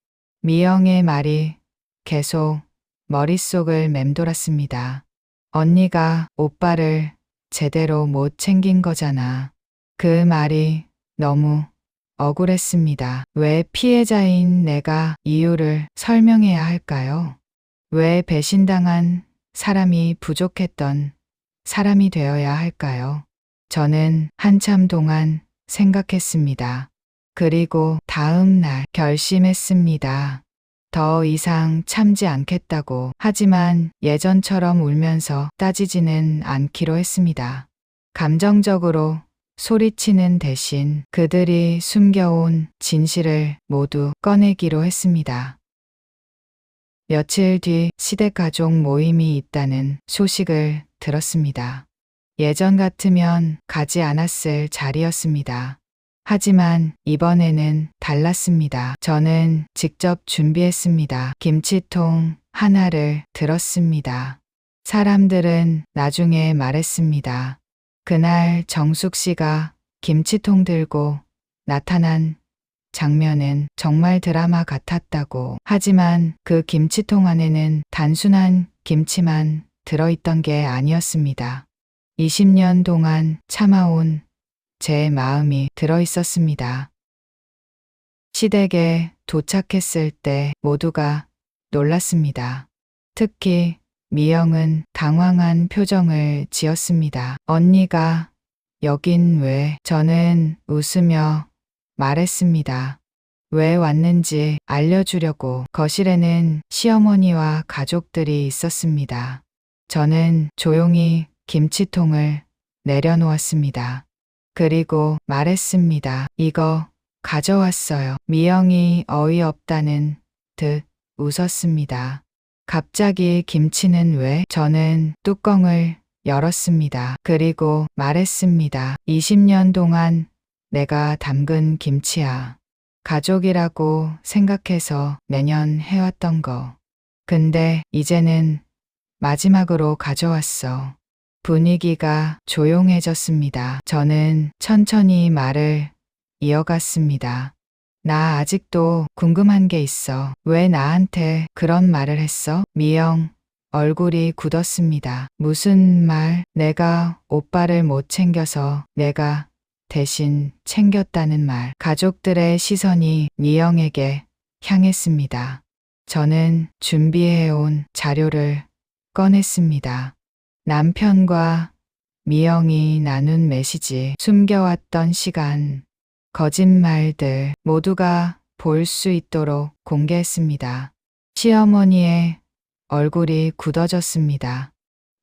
미영의 말이 계속 머릿속을 맴돌았습니다. 언니가 오빠를 제대로 못 챙긴 거잖아. 그 말이 너무 억울했습니다. 왜 피해자인 내가 이유를 설명해야 할까요? 왜 배신당한 사람이 부족했던 사람이 되어야 할까요? 저는 한참 동안 생각했습니다. 그리고 다음 날 결심했습니다. 더 이상 참지 않겠다고. 하지만 예전처럼 울면서 따지지는 않기로 했습니다. 감정적으로 소리치는 대신 그들이 숨겨온 진실을 모두 꺼내기로 했습니다. 며칠 뒤 시댁 가족 모임이 있다는 소식을 들었습니다. 예전 같으면 가지 않았을 자리였습니다. 하지만 이번에는 달랐습니다. 저는 직접 준비했습니다. 김치통 하나를 들었습니다. 사람들은 나중에 말했습니다. 그날 정숙 씨가 김치통 들고 나타난 장면은 정말 드라마 같았다고. 하지만 그 김치통 안에는 단순한 김치만 들어있던 게 아니었습니다. 20년 동안 참아온 제 마음이 들어있었습니다. 시댁에 도착했을 때 모두가 놀랐습니다. 특히 미영은 당황한 표정을 지었습니다. 언니가 여긴 왜? 저는 웃으며 말했습니다. 왜 왔는지 알려주려고. 거실에는 시어머니와 가족들이 있었습니다. 저는 조용히 김치통을 내려놓았습니다. 그리고 말했습니다. 이거 가져왔어요. 미영이 어이없다는 듯 웃었습니다. 갑자기 김치는 왜? 저는 뚜껑을 열었습니다. 그리고 말했습니다. 20년 동안 내가 담근 김치야. 가족이라고 생각해서 매년 해왔던 거. 근데 이제는 마지막으로 가져왔어. 분위기가 조용해졌습니다. 저는 천천히 말을 이어갔습니다. 나 아직도 궁금한 게 있어. 왜 나한테 그런 말을 했어? 미영 얼굴이 굳었습니다. 무슨 말? 내가 오빠를 못 챙겨서 내가 대신 챙겼다는 말. 가족들의 시선이 미영에게 향했습니다. 저는 준비해온 자료를 꺼냈습니다. 남편과 미영이 나눈 메시지, 숨겨왔던 시간, 거짓말들 모두가 볼 수 있도록 공개했습니다. 시어머니의 얼굴이 굳어졌습니다.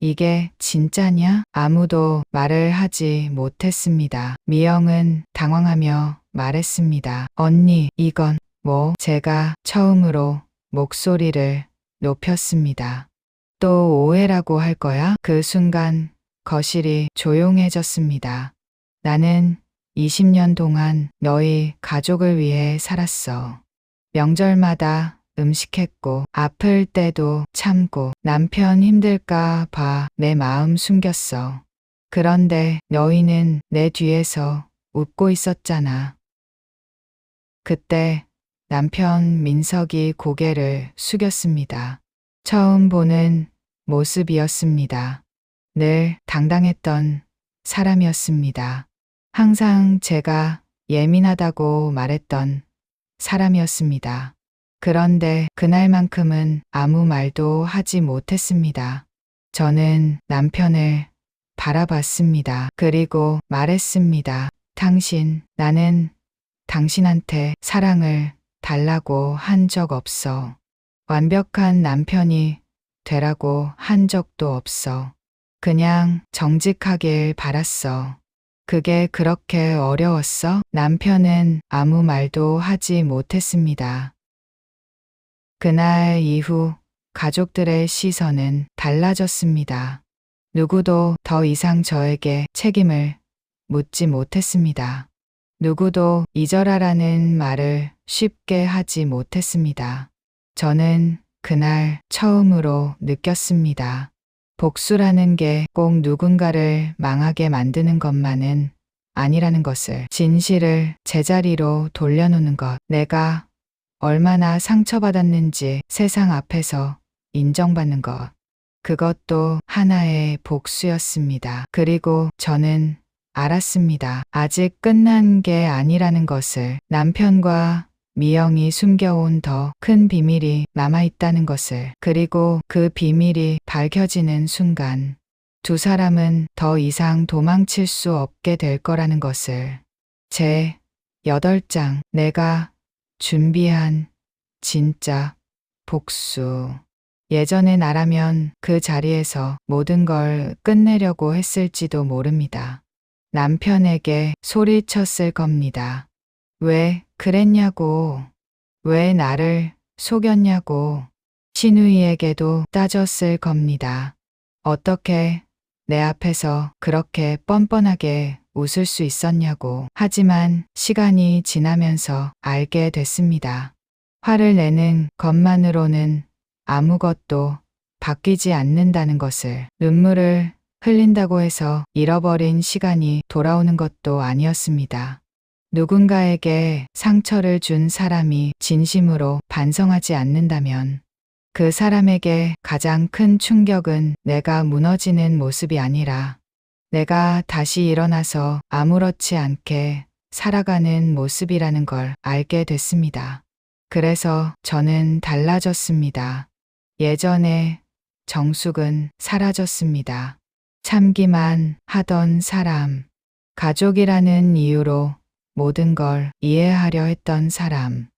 이게 진짜냐? 아무도 말을 하지 못했습니다. 미영은 당황하며 말했습니다. 언니, 이건 뭐? 제가 처음으로 목소리를 높였습니다. 또 오해라고 할 거야? 그 순간 거실이 조용해졌습니다. 나는 20년 동안 너희 가족을 위해 살았어. 명절마다 음식했고, 아플 때도 참고, 남편 힘들까 봐 내 마음 숨겼어. 그런데 너희는 내 뒤에서 웃고 있었잖아. 그때 남편 민석이 고개를 숙였습니다. 처음 보는 모습이었습니다. 늘 당당했던 사람이었습니다. 항상 제가 예민하다고 말했던 사람이었습니다. 그런데 그날만큼은 아무 말도 하지 못했습니다. 저는 남편을 바라봤습니다. 그리고 말했습니다. 나는 당신한테 사랑을 달라고 한 적 없어. 완벽한 남편이 되라고 한 적도 없어. 그냥 정직하길 바랐어. 그게 그렇게 어려웠어? 남편은 아무 말도 하지 못했습니다. 그날 이후 가족들의 시선은 달라졌습니다. 누구도 더 이상 저에게 책임을 묻지 못했습니다. 누구도 잊어라라는 말을 쉽게 하지 못했습니다. 저는 그날 처음으로 느꼈습니다. 복수라는 게 꼭 누군가를 망하게 만드는 것만은 아니라는 것을. 진실을 제자리로 돌려놓는 것. 내가 얼마나 상처받았는지 세상 앞에서 인정받는 것. 그것도 하나의 복수였습니다. 그리고 저는 알았습니다. 아직 끝난 게 아니라는 것을. 남편과 미영이 숨겨온 더 큰 비밀이 남아있다는 것을. 그리고 그 비밀이 밝혀지는 순간 두 사람은 더 이상 도망칠 수 없게 될 거라는 것을. 제 8장 내가 준비한 진짜 복수. 예전의 나라면 그 자리에서 모든 걸 끝내려고 했을지도 모릅니다. 남편에게 소리쳤을 겁니다. 왜 그랬냐고. 왜 나를 속였냐고. 신우이에게도 따졌을 겁니다. 어떻게 내 앞에서 그렇게 뻔뻔하게 웃을 수 있었냐고. 하지만 시간이 지나면서 알게 됐습니다. 화를 내는 것만으로는 아무것도 바뀌지 않는다는 것을. 눈물을 흘린다고 해서 잃어버린 시간이 돌아오는 것도 아니었습니다. 누군가에게 상처를 준 사람이 진심으로 반성하지 않는다면 그 사람에게 가장 큰 충격은 내가 무너지는 모습이 아니라 내가 다시 일어나서 아무렇지 않게 살아가는 모습이라는 걸 알게 됐습니다. 그래서 저는 달라졌습니다. 예전에 정숙은 사라졌습니다. 참기만 하던 사람, 가족이라는 이유로 모든 걸 이해하려 했던 사람,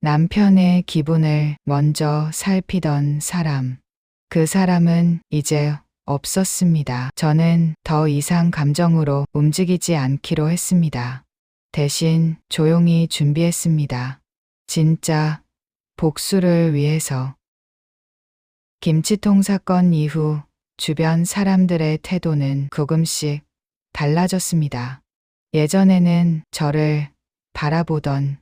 남편의 기분을 먼저 살피던 사람, 그 사람은 이제 없었습니다. 저는 더 이상 감정으로 움직이지 않기로 했습니다. 대신 조용히 준비했습니다. 진짜 복수를 위해서. 김치통 사건 이후 주변 사람들의 태도는 조금씩 달라졌습니다. 예전에는 저를 바라보던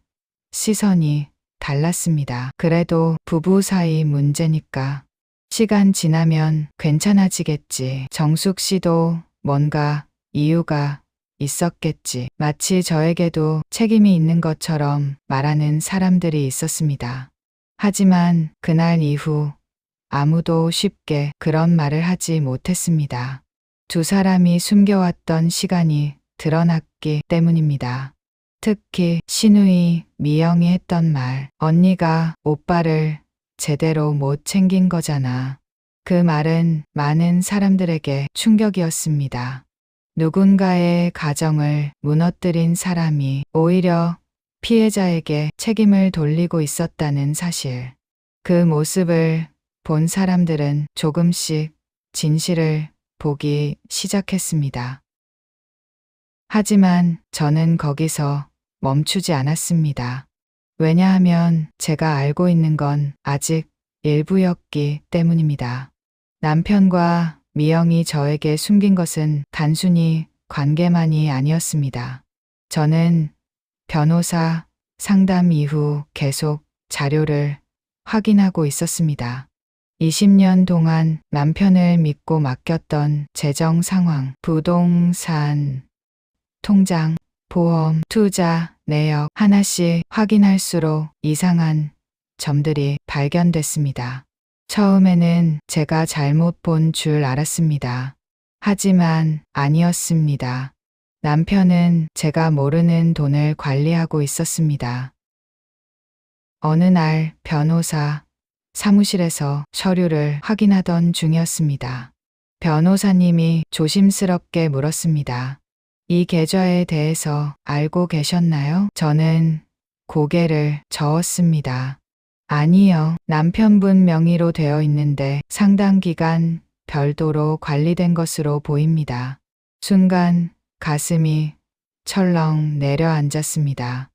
시선이 달랐습니다. 그래도 부부 사이 문제니까 시간 지나면 괜찮아지겠지. 정숙 씨도 뭔가 이유가 있었겠지. 마치 저에게도 책임이 있는 것처럼 말하는 사람들이 있었습니다. 하지만 그날 이후 아무도 쉽게 그런 말을 하지 못했습니다. 두 사람이 숨겨왔던 시간이 드러났기 때문입니다. 특히 신우이 미영이 했던 말, 언니가 오빠를 제대로 못 챙긴 거잖아. 그 말은 많은 사람들에게 충격이었습니다. 누군가의 가정을 무너뜨린 사람이 오히려 피해자에게 책임을 돌리고 있었다는 사실. 그 모습을 본 사람들은 조금씩 진실을 보기 시작했습니다. 하지만 저는 거기서 멈추지 않았습니다. 왜냐하면 제가 알고 있는 건 아직 일부였기 때문입니다. 남편과 미영이 저에게 숨긴 것은 단순히 관계만이 아니었습니다. 저는 변호사 상담 이후 계속 자료를 확인하고 있었습니다. 20년 동안 남편을 믿고 맡겼던 재정 상황, 부동산, 통장, 보험, 투자, 내역 하나씩 확인할수록 이상한 점들이 발견됐습니다. 처음에는 제가 잘못 본 줄 알았습니다. 하지만 아니었습니다. 남편은 제가 모르는 돈을 관리하고 있었습니다. 어느 날 변호사 사무실에서 서류를 확인하던 중이었습니다. 변호사님이 조심스럽게 물었습니다. 이 계좌에 대해서 알고 계셨나요? 저는 고개를 저었습니다. 아니요. 남편분 명의로 되어 있는데 상당 기간 별도로 관리된 것으로 보입니다. 순간 가슴이 철렁 내려앉았습니다.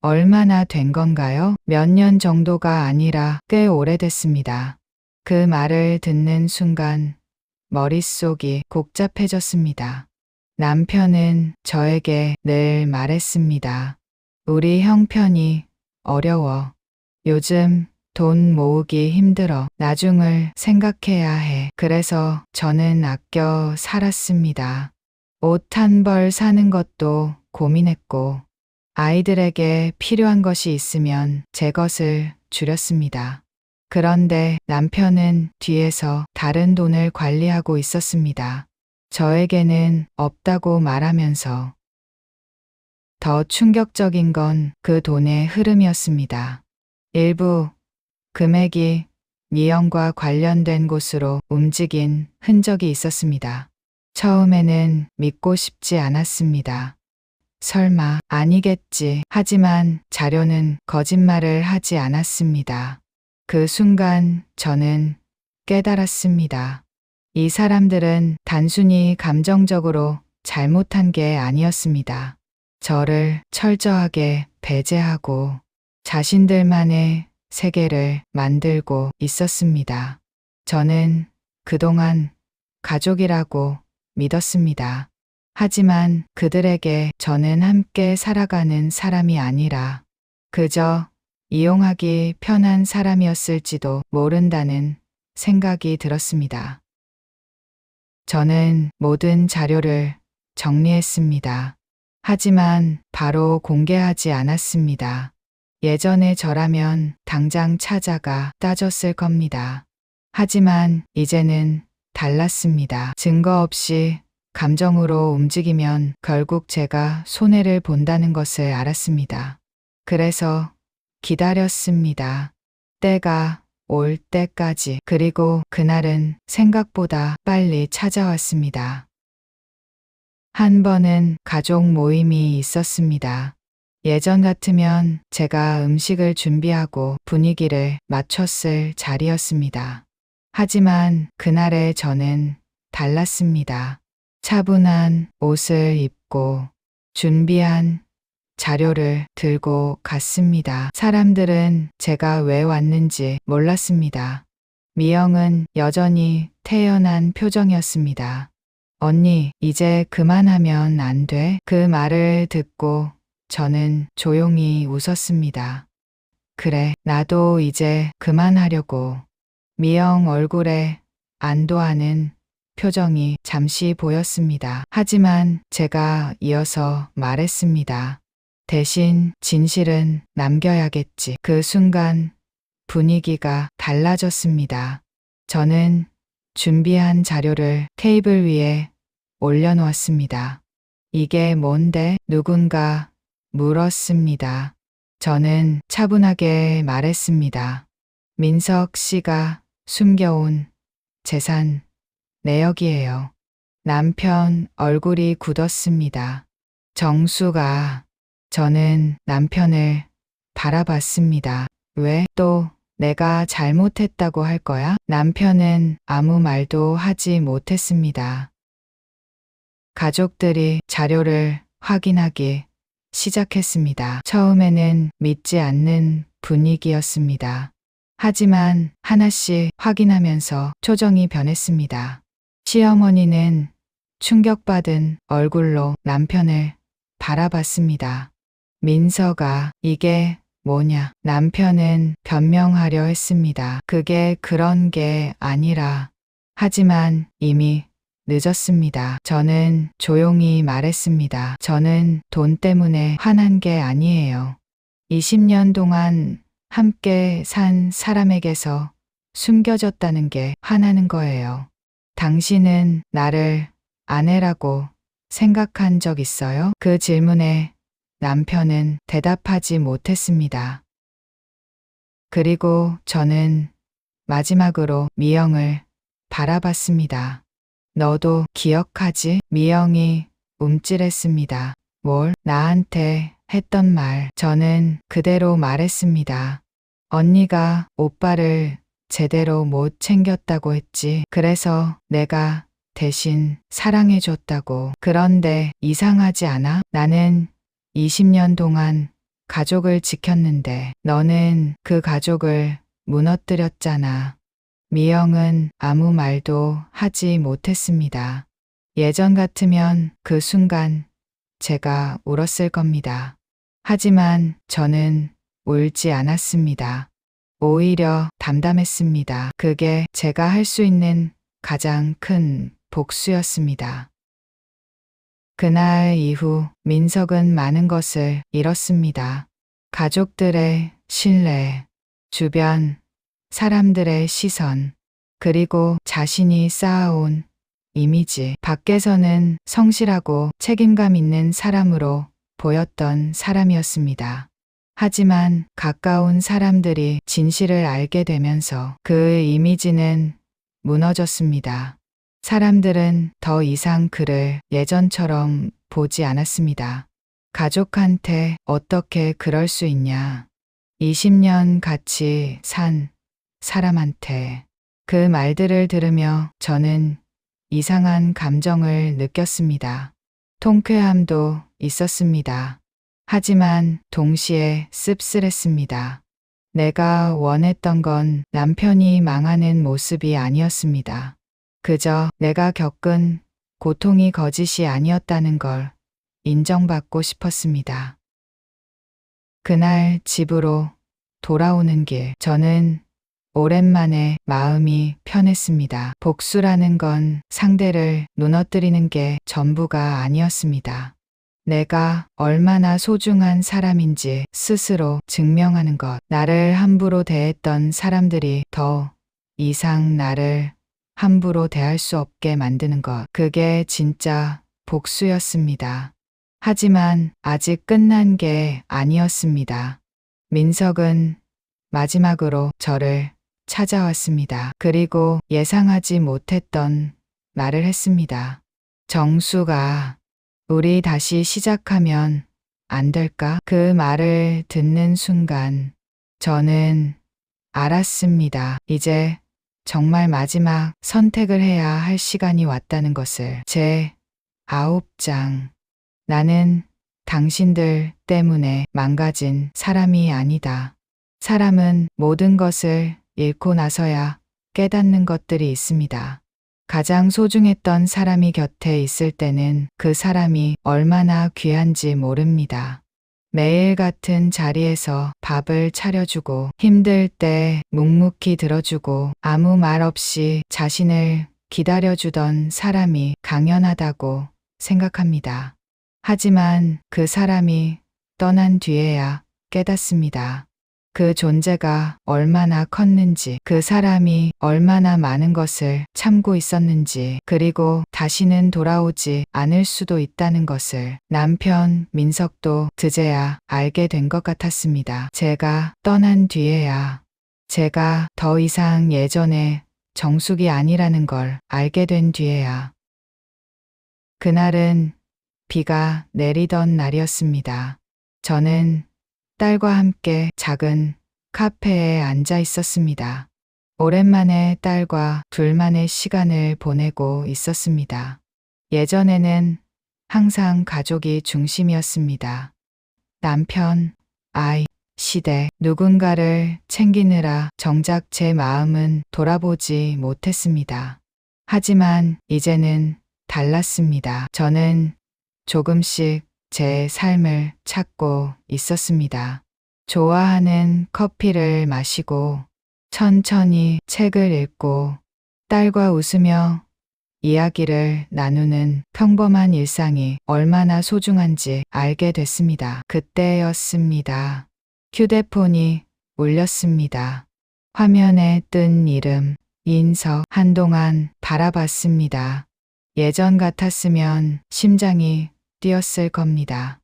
얼마나 된 건가요? 몇 년 정도가 아니라 꽤 오래됐습니다. 그 말을 듣는 순간 머릿속이 복잡해졌습니다. 남편은 저에게 늘 말했습니다. 우리 형편이 어려워. 요즘 돈 모으기 힘들어. 나중을 생각해야 해. 그래서 저는 아껴 살았습니다. 옷 한 벌 사는 것도 고민했고, 아이들에게 필요한 것이 있으면 제 것을 줄였습니다. 그런데 남편은 뒤에서 다른 돈을 관리하고 있었습니다. 저에게는 없다고 말하면서. 더 충격적인 건 그 돈의 흐름이었습니다. 일부 금액이 미영과 관련된 곳으로 움직인 흔적이 있었습니다. 처음에는 믿고 싶지 않았습니다. 설마 아니겠지. 하지만 자료는 거짓말을 하지 않았습니다. 그 순간 저는 깨달았습니다. 이 사람들은 단순히 감정적으로 잘못한 게 아니었습니다. 저를 철저하게 배제하고 자신들만의 세계를 만들고 있었습니다. 저는 그동안 가족이라고 믿었습니다. 하지만 그들에게 저는 함께 살아가는 사람이 아니라 그저 이용하기 편한 사람이었을지도 모른다는 생각이 들었습니다. 저는 모든 자료를 정리했습니다. 하지만 바로 공개하지 않았습니다. 예전에 저라면 당장 찾아가 따졌을 겁니다. 하지만 이제는 달랐습니다. 증거 없이 감정으로 움직이면 결국 제가 손해를 본다는 것을 알았습니다. 그래서 기다렸습니다. 때가 올 때까지. 그리고 그날은 생각보다 빨리 찾아왔습니다. 한 번은 가족 모임이 있었습니다. 예전 같으면 제가 음식을 준비하고 분위기를 맞췄을 자리였습니다. 하지만 그날의 저는 달랐습니다. 차분한 옷을 입고 준비한 자료를 들고 갔습니다. 사람들은 제가 왜 왔는지 몰랐습니다. 미영은 여전히 태연한 표정이었습니다. 언니, 이제 그만하면 안 돼? 그 말을 듣고 저는 조용히 웃었습니다. 그래, 나도 이제 그만하려고. 미영 얼굴에 안도하는 표정이 잠시 보였습니다. 하지만 제가 이어서 말했습니다. 대신 진실은 남겨야겠지. 그 순간 분위기가 달라졌습니다. 저는 준비한 자료를 테이블 위에 올려놓았습니다. 이게 뭔데? 누군가 물었습니다. 저는 차분하게 말했습니다. 민석 씨가 숨겨온 재산 내역이에요. 남편 얼굴이 굳었습니다. 정수가. 저는 남편을 바라봤습니다. 왜? 또 내가 잘못했다고 할 거야? 남편은 아무 말도 하지 못했습니다. 가족들이 자료를 확인하기 시작했습니다. 처음에는 믿지 않는 분위기였습니다. 하지만 하나씩 확인하면서 표정이 변했습니다. 시어머니는 충격받은 얼굴로 남편을 바라봤습니다. 민서가 이게 뭐냐? 남편은 변명하려 했습니다. 그게 그런 게 아니라. 하지만 이미 늦었습니다. 저는 조용히 말했습니다. 저는 돈 때문에 화난 게 아니에요. 20년 동안 함께 산 사람에게서 숨겨졌다는 게 화나는 거예요. 당신은 나를 아내라고 생각한 적 있어요? 그 질문에 남편은 대답하지 못했습니다. 그리고 저는 마지막으로 미영을 바라봤습니다. 너도 기억하지? 미영이 움찔했습니다. 뭘? 나한테 했던 말. 저는 그대로 말했습니다. 언니가 오빠를 제대로 못 챙겼다고 했지. 그래서 내가 대신 사랑해줬다고. 그런데 이상하지 않아? 나는 20년 동안 가족을 지켰는데 너는 그 가족을 무너뜨렸잖아. 미영은 아무 말도 하지 못했습니다. 예전 같으면 그 순간 제가 울었을 겁니다. 하지만 저는 울지 않았습니다. 오히려 담담했습니다. 그게 제가 할 수 있는 가장 큰 복수였습니다. 그날 이후 민석은 많은 것을 잃었습니다. 가족들의 신뢰, 주변 사람들의 시선, 그리고 자신이 쌓아온 이미지. 밖에서는 성실하고 책임감 있는 사람으로 보였던 사람이었습니다. 하지만 가까운 사람들이 진실을 알게 되면서 그 이미지는 무너졌습니다. 사람들은 더 이상 그를 예전처럼 보지 않았습니다. 가족한테 어떻게 그럴 수 있냐. 20년 같이 산 사람한테. 그 말들을 들으며 저는 이상한 감정을 느꼈습니다. 통쾌함도 있었습니다. 하지만 동시에 씁쓸했습니다. 내가 원했던 건 남편이 망하는 모습이 아니었습니다. 그저 내가 겪은 고통이 거짓이 아니었다는 걸 인정받고 싶었습니다. 그날 집으로 돌아오는 길, 저는 오랜만에 마음이 편했습니다. 복수라는 건 상대를 무너뜨리는 게 전부가 아니었습니다. 내가 얼마나 소중한 사람인지 스스로 증명하는 것. 나를 함부로 대했던 사람들이 더 이상 나를 함부로 대할 수 없게 만드는 것. 그게 진짜 복수였습니다. 하지만 아직 끝난 게 아니었습니다. 민석은 마지막으로 저를 찾아왔습니다. 그리고 예상하지 못했던 말을 했습니다. 정수가, 우리 다시 시작하면 안 될까? 그 말을 듣는 순간 저는 알았습니다. 이제 정말 마지막 선택을 해야 할 시간이 왔다는 것을. 제 9장. 나는 당신들 때문에 망가진 사람이 아니다. 사람은 모든 것을 잃고 나서야 깨닫는 것들이 있습니다. 가장 소중했던 사람이 곁에 있을 때는 그 사람이 얼마나 귀한지 모릅니다. 매일 같은 자리에서 밥을 차려주고 힘들 때 묵묵히 들어주고 아무 말 없이 자신을 기다려주던 사람이 강연하다고 생각합니다. 하지만 그 사람이 떠난 뒤에야 깨닫습니다. 그 존재가 얼마나 컸는지, 그 사람이 얼마나 많은 것을 참고 있었는지, 그리고 다시는 돌아오지 않을 수도 있다는 것을. 남편 민석도 그제야 알게 된 것 같았습니다. 제가 떠난 뒤에야, 제가 더 이상 예전의 정숙이 아니라는 걸 알게 된 뒤에야. 그날은 비가 내리던 날이었습니다. 저는 딸과 함께 작은 카페에 앉아 있었습니다. 오랜만에 딸과 둘만의 시간을 보내고 있었습니다. 예전에는 항상 가족이 중심이었습니다. 남편, 아이, 시댁, 누군가를 챙기느라 정작 제 마음은 돌아보지 못했습니다. 하지만 이제는 달랐습니다. 저는 조금씩 제 삶을 찾고 있었습니다. 좋아하는 커피를 마시고 천천히 책을 읽고 딸과 웃으며 이야기를 나누는 평범한 일상이 얼마나 소중한지 알게 됐습니다. 그때였습니다. 휴대폰이 울렸습니다. 화면에 뜬 이름, 인석. 한동안 바라봤습니다. 예전 같았으면 심장이 뛰었을 겁니다.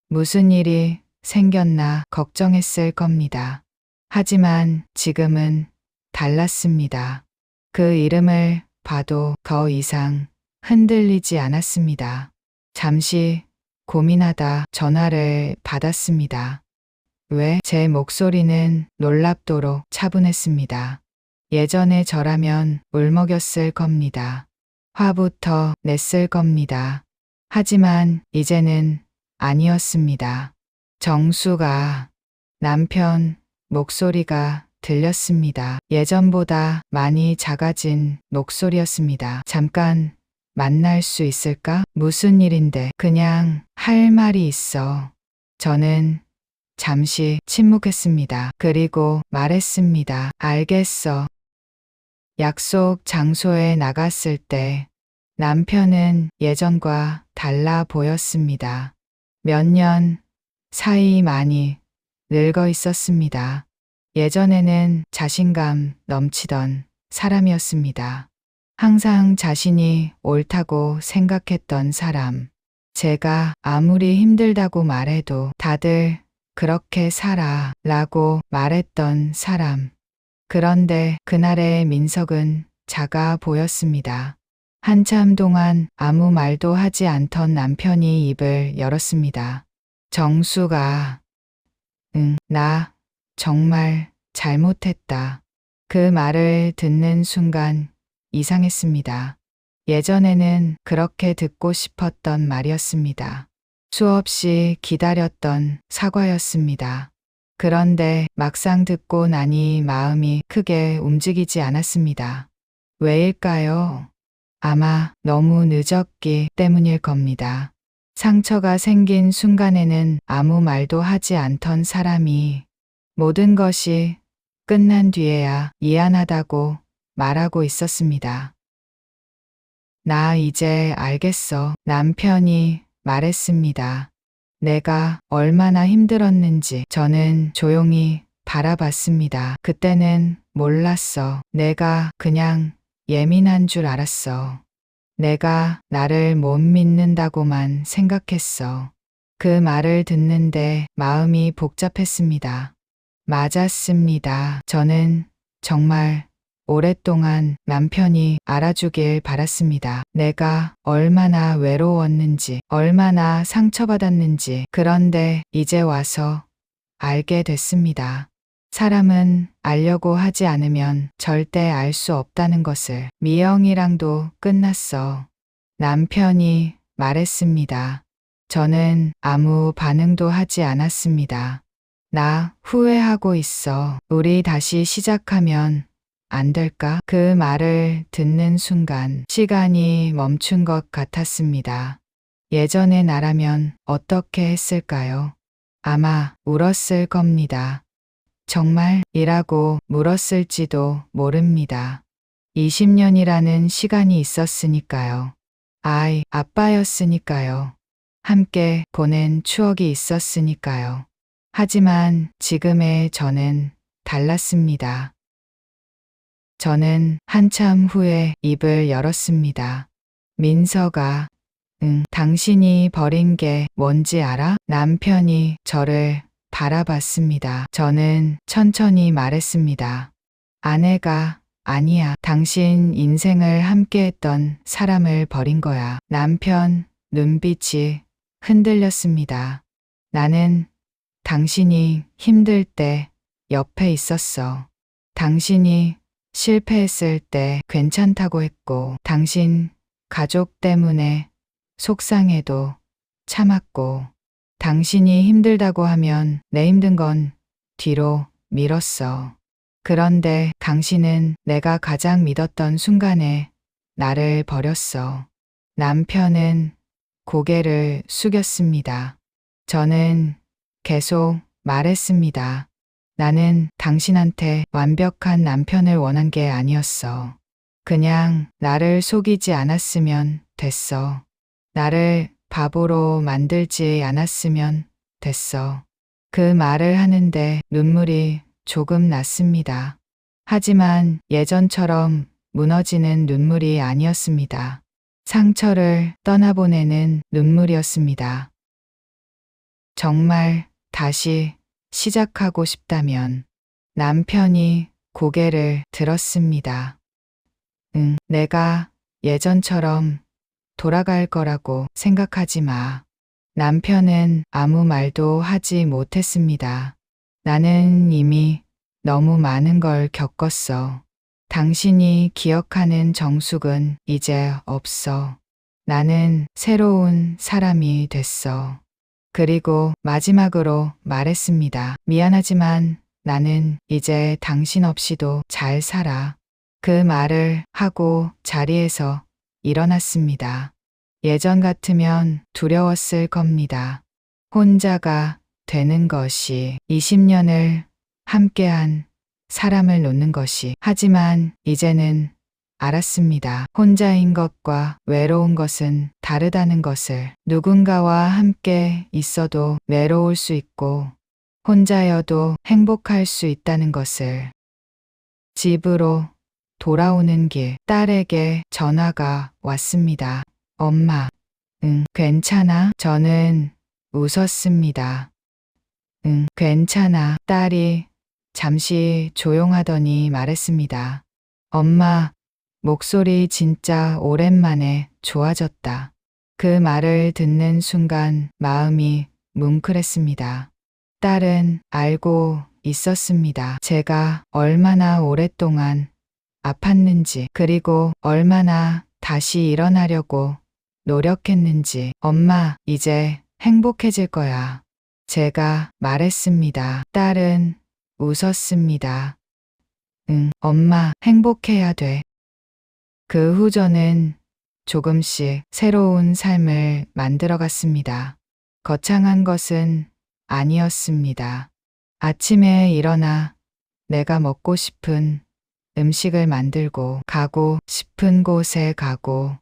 무슨 일이 생겼나 걱정했을 겁니다. 하지만 지금은 달랐습니다. 그 이름을 봐도 더 이상 흔들리지 않았습니다. 잠시 고민하다 전화를 받았습니다. 왜? 제 목소리는 놀랍도록 차분했습니다. 예전에 저라면 울먹였을 겁니다. 화부터 냈을 겁니다. 하지만 이제는 아니었습니다. 정수가, 남편 목소리가 들렸습니다. 예전보다 많이 작아진 목소리였습니다. 잠깐 만날 수 있을까? 무슨 일인데? 그냥 할 말이 있어. 저는 잠시 침묵했습니다. 그리고 말했습니다. 알겠어. 약속 장소에 나갔을 때 남편은 예전과 달라 보였습니다. 몇 년 사이 많이 늙어 있었습니다. 예전에는 자신감 넘치던 사람이었습니다. 항상 자신이 옳다고 생각했던 사람. 제가 아무리 힘들다고 말해도 다들 그렇게 살아 라고 말했던 사람. 그런데 그날의 민석은 작아 보였습니다. 한참 동안 아무 말도 하지 않던 남편이 입을 열었습니다. 정수가, 응, 나 정말 잘못했다. 그 말을 듣는 순간 이상했습니다. 예전에는 그렇게 듣고 싶었던 말이었습니다. 수없이 기다렸던 사과였습니다. 그런데 막상 듣고 나니 마음이 크게 움직이지 않았습니다. 왜일까요? 아마 너무 늦었기 때문일 겁니다. 상처가 생긴 순간에는 아무 말도 하지 않던 사람이 모든 것이 끝난 뒤에야 미안하다고 말하고 있었습니다. 나 이제 알겠어. 남편이 말했습니다. 내가 얼마나 힘들었는지 저는 조용히 바라봤습니다. 그때는 몰랐어. 내가 그냥 예민한 줄 알았어. 내가 나를 못 믿는다고만 생각했어. 그 말을 듣는데 마음이 복잡했습니다. 맞았습니다. 저는 정말 오랫동안 남편이 알아주길 바랐습니다. 내가 얼마나 외로웠는지, 얼마나 상처받았는지. 그런데 이제 와서 알게 됐습니다. 사람은 알려고 하지 않으면 절대 알 수 없다는 것을. 미영이랑도 끝났어. 남편이 말했습니다. 저는 아무 반응도 하지 않았습니다. 나 후회하고 있어. 우리 다시 시작하면 안 될까? 그 말을 듣는 순간 시간이 멈춘 것 같았습니다. 예전의 나라면 어떻게 했을까요? 아마 울었을 겁니다. 정말 이라고 물었을지도 모릅니다. 20년이라는 시간이 있었으니까요. 아빠였으니까요. 함께 보낸 추억이 있었으니까요. 하지만 지금의 저는 달랐습니다. 저는 한참 후에 입을 열었습니다. 민서가, 당신이 버린 게 뭔지 알아? 남편이 저를 바라봤습니다. 저는 천천히 말했습니다. 아내가 아니야. 당신 인생을 함께했던 사람을 버린 거야. 남편 눈빛이 흔들렸습니다. 나는 당신이 힘들 때 옆에 있었어. 당신이 실패했을 때 괜찮다고 했고, 당신 가족 때문에 속상해도 참았고, 당신이 힘들다고 하면 내 힘든 건 뒤로 밀었어. 그런데 당신은 내가 가장 믿었던 순간에 나를 버렸어. 남편은 고개를 숙였습니다. 저는 계속 말했습니다. 나는 당신한테 완벽한 남편을 원한 게 아니었어. 그냥 나를 속이지 않았으면 됐어. 나를 바보로 만들지 않았으면 됐어. 그 말을 하는데 눈물이 조금 났습니다. 하지만 예전처럼 무너지는 눈물이 아니었습니다. 상처를 떠나보내는 눈물이었습니다. 정말 다시 시작하고 싶다면. 남편이 고개를 들었습니다. 내가 예전처럼 돌아갈 거라고 생각하지 마. 남편은 아무 말도 하지 못했습니다. 나는 이미 너무 많은 걸 겪었어. 당신이 기억하는 정숙은 이제 없어. 나는 새로운 사람이 됐어. 그리고 마지막으로 말했습니다. 미안하지만 나는 이제 당신 없이도 잘 살아. 그 말을 하고 자리에서 일어났습니다. 예전 같으면 두려웠을 겁니다. 혼자가 되는 것이, 20년을 함께한 사람을 놓는 것이. 하지만 이제는 알았습니다. 혼자인 것과 외로운 것은 다르다는 것을. 누군가와 함께 있어도 외로울 수 있고 혼자여도 행복할 수 있다는 것을. 집으로 돌아오는 길, 딸에게 전화가 왔습니다. 엄마, 괜찮아? 저는 웃었습니다. 괜찮아. 딸이 잠시 조용하더니 말했습니다. 엄마, 목소리 진짜 오랜만에 좋아졌다. 그 말을 듣는 순간 마음이 뭉클했습니다. 딸은 알고 있었습니다. 제가 얼마나 오랫동안 아팠는지, 그리고 얼마나 다시 일어나려고 노력했는지. 엄마, 이제 행복해질 거야. 제가 말했습니다. 딸은 웃었습니다. 엄마, 행복해야 돼. 그 후 저는 조금씩 새로운 삶을 만들어갔습니다. 거창한 것은 아니었습니다. 아침에 일어나 내가 먹고 싶은 음식을 만들고, 가고 싶은 곳에 가고,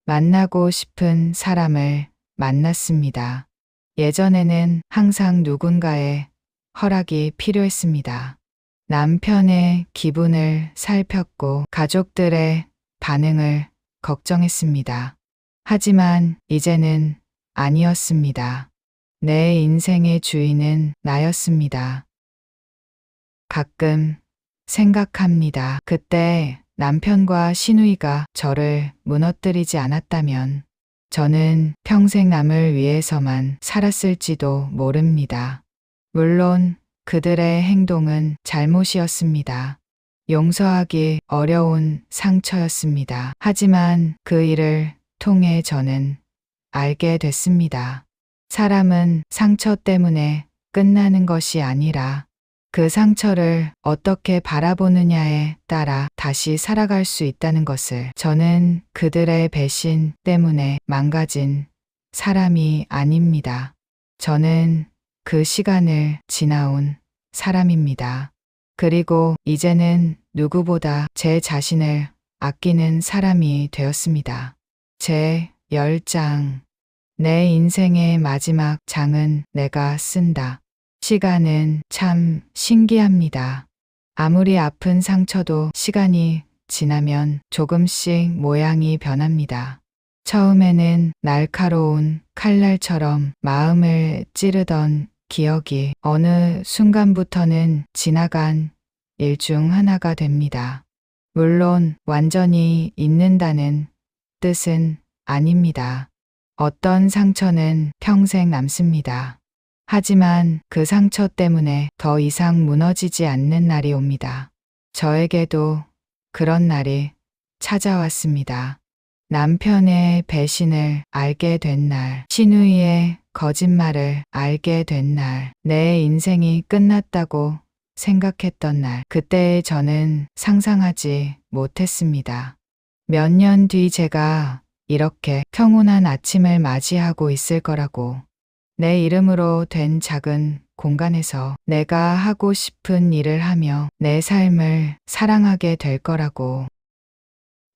만나고 싶은 사람을 만났습니다. 예전에는 항상 누군가의 허락이 필요했습니다. 남편의 기분을 살폈고 가족들의 반응을 걱정했습니다. 하지만 이제는 아니었습니다. 내 인생의 주인은 나였습니다. 가끔 생각합니다. 그때 남편과 시누이가 저를 무너뜨리지 않았다면 저는 평생 남을 위해서만 살았을지도 모릅니다. 물론 그들의 행동은 잘못이었습니다. 용서하기 어려운 상처였습니다. 하지만 그 일을 통해 저는 알게 됐습니다. 사람은 상처 때문에 끝나는 것이 아니라 그 상처를 어떻게 바라보느냐에 따라 다시 살아갈 수 있다는 것을. 저는 그들의 배신 때문에 망가진 사람이 아닙니다. 저는 그 시간을 지나온 사람입니다. 그리고 이제는 누구보다 제 자신을 아끼는 사람이 되었습니다. 제 10장. 내 인생의 마지막 장은 내가 쓴다. 시간은 참 신기합니다. 아무리 아픈 상처도 시간이 지나면 조금씩 모양이 변합니다. 처음에는 날카로운 칼날처럼 마음을 찌르던 기억이 어느 순간부터는 지나간 일 중 하나가 됩니다. 물론 완전히 잊는다는 뜻은 아닙니다. 어떤 상처는 평생 남습니다. 하지만 그 상처 때문에 더 이상 무너지지 않는 날이 옵니다. 저에게도 그런 날이 찾아왔습니다. 남편의 배신을 알게 된 날, 시누이의 거짓말을 알게 된 날, 내 인생이 끝났다고 생각했던 날, 그때 저는 상상하지 못했습니다. 몇 년 뒤 제가 이렇게 평온한 아침을 맞이하고 있을 거라고. 내 이름으로 된 작은 공간에서 내가 하고 싶은 일을 하며 내 삶을 사랑하게 될 거라고.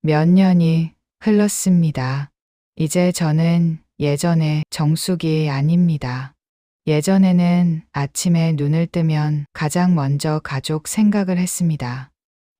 몇 년이 흘렀습니다. 이제 저는 예전의 정숙이 아닙니다. 예전에는 아침에 눈을 뜨면 가장 먼저 가족 생각을 했습니다.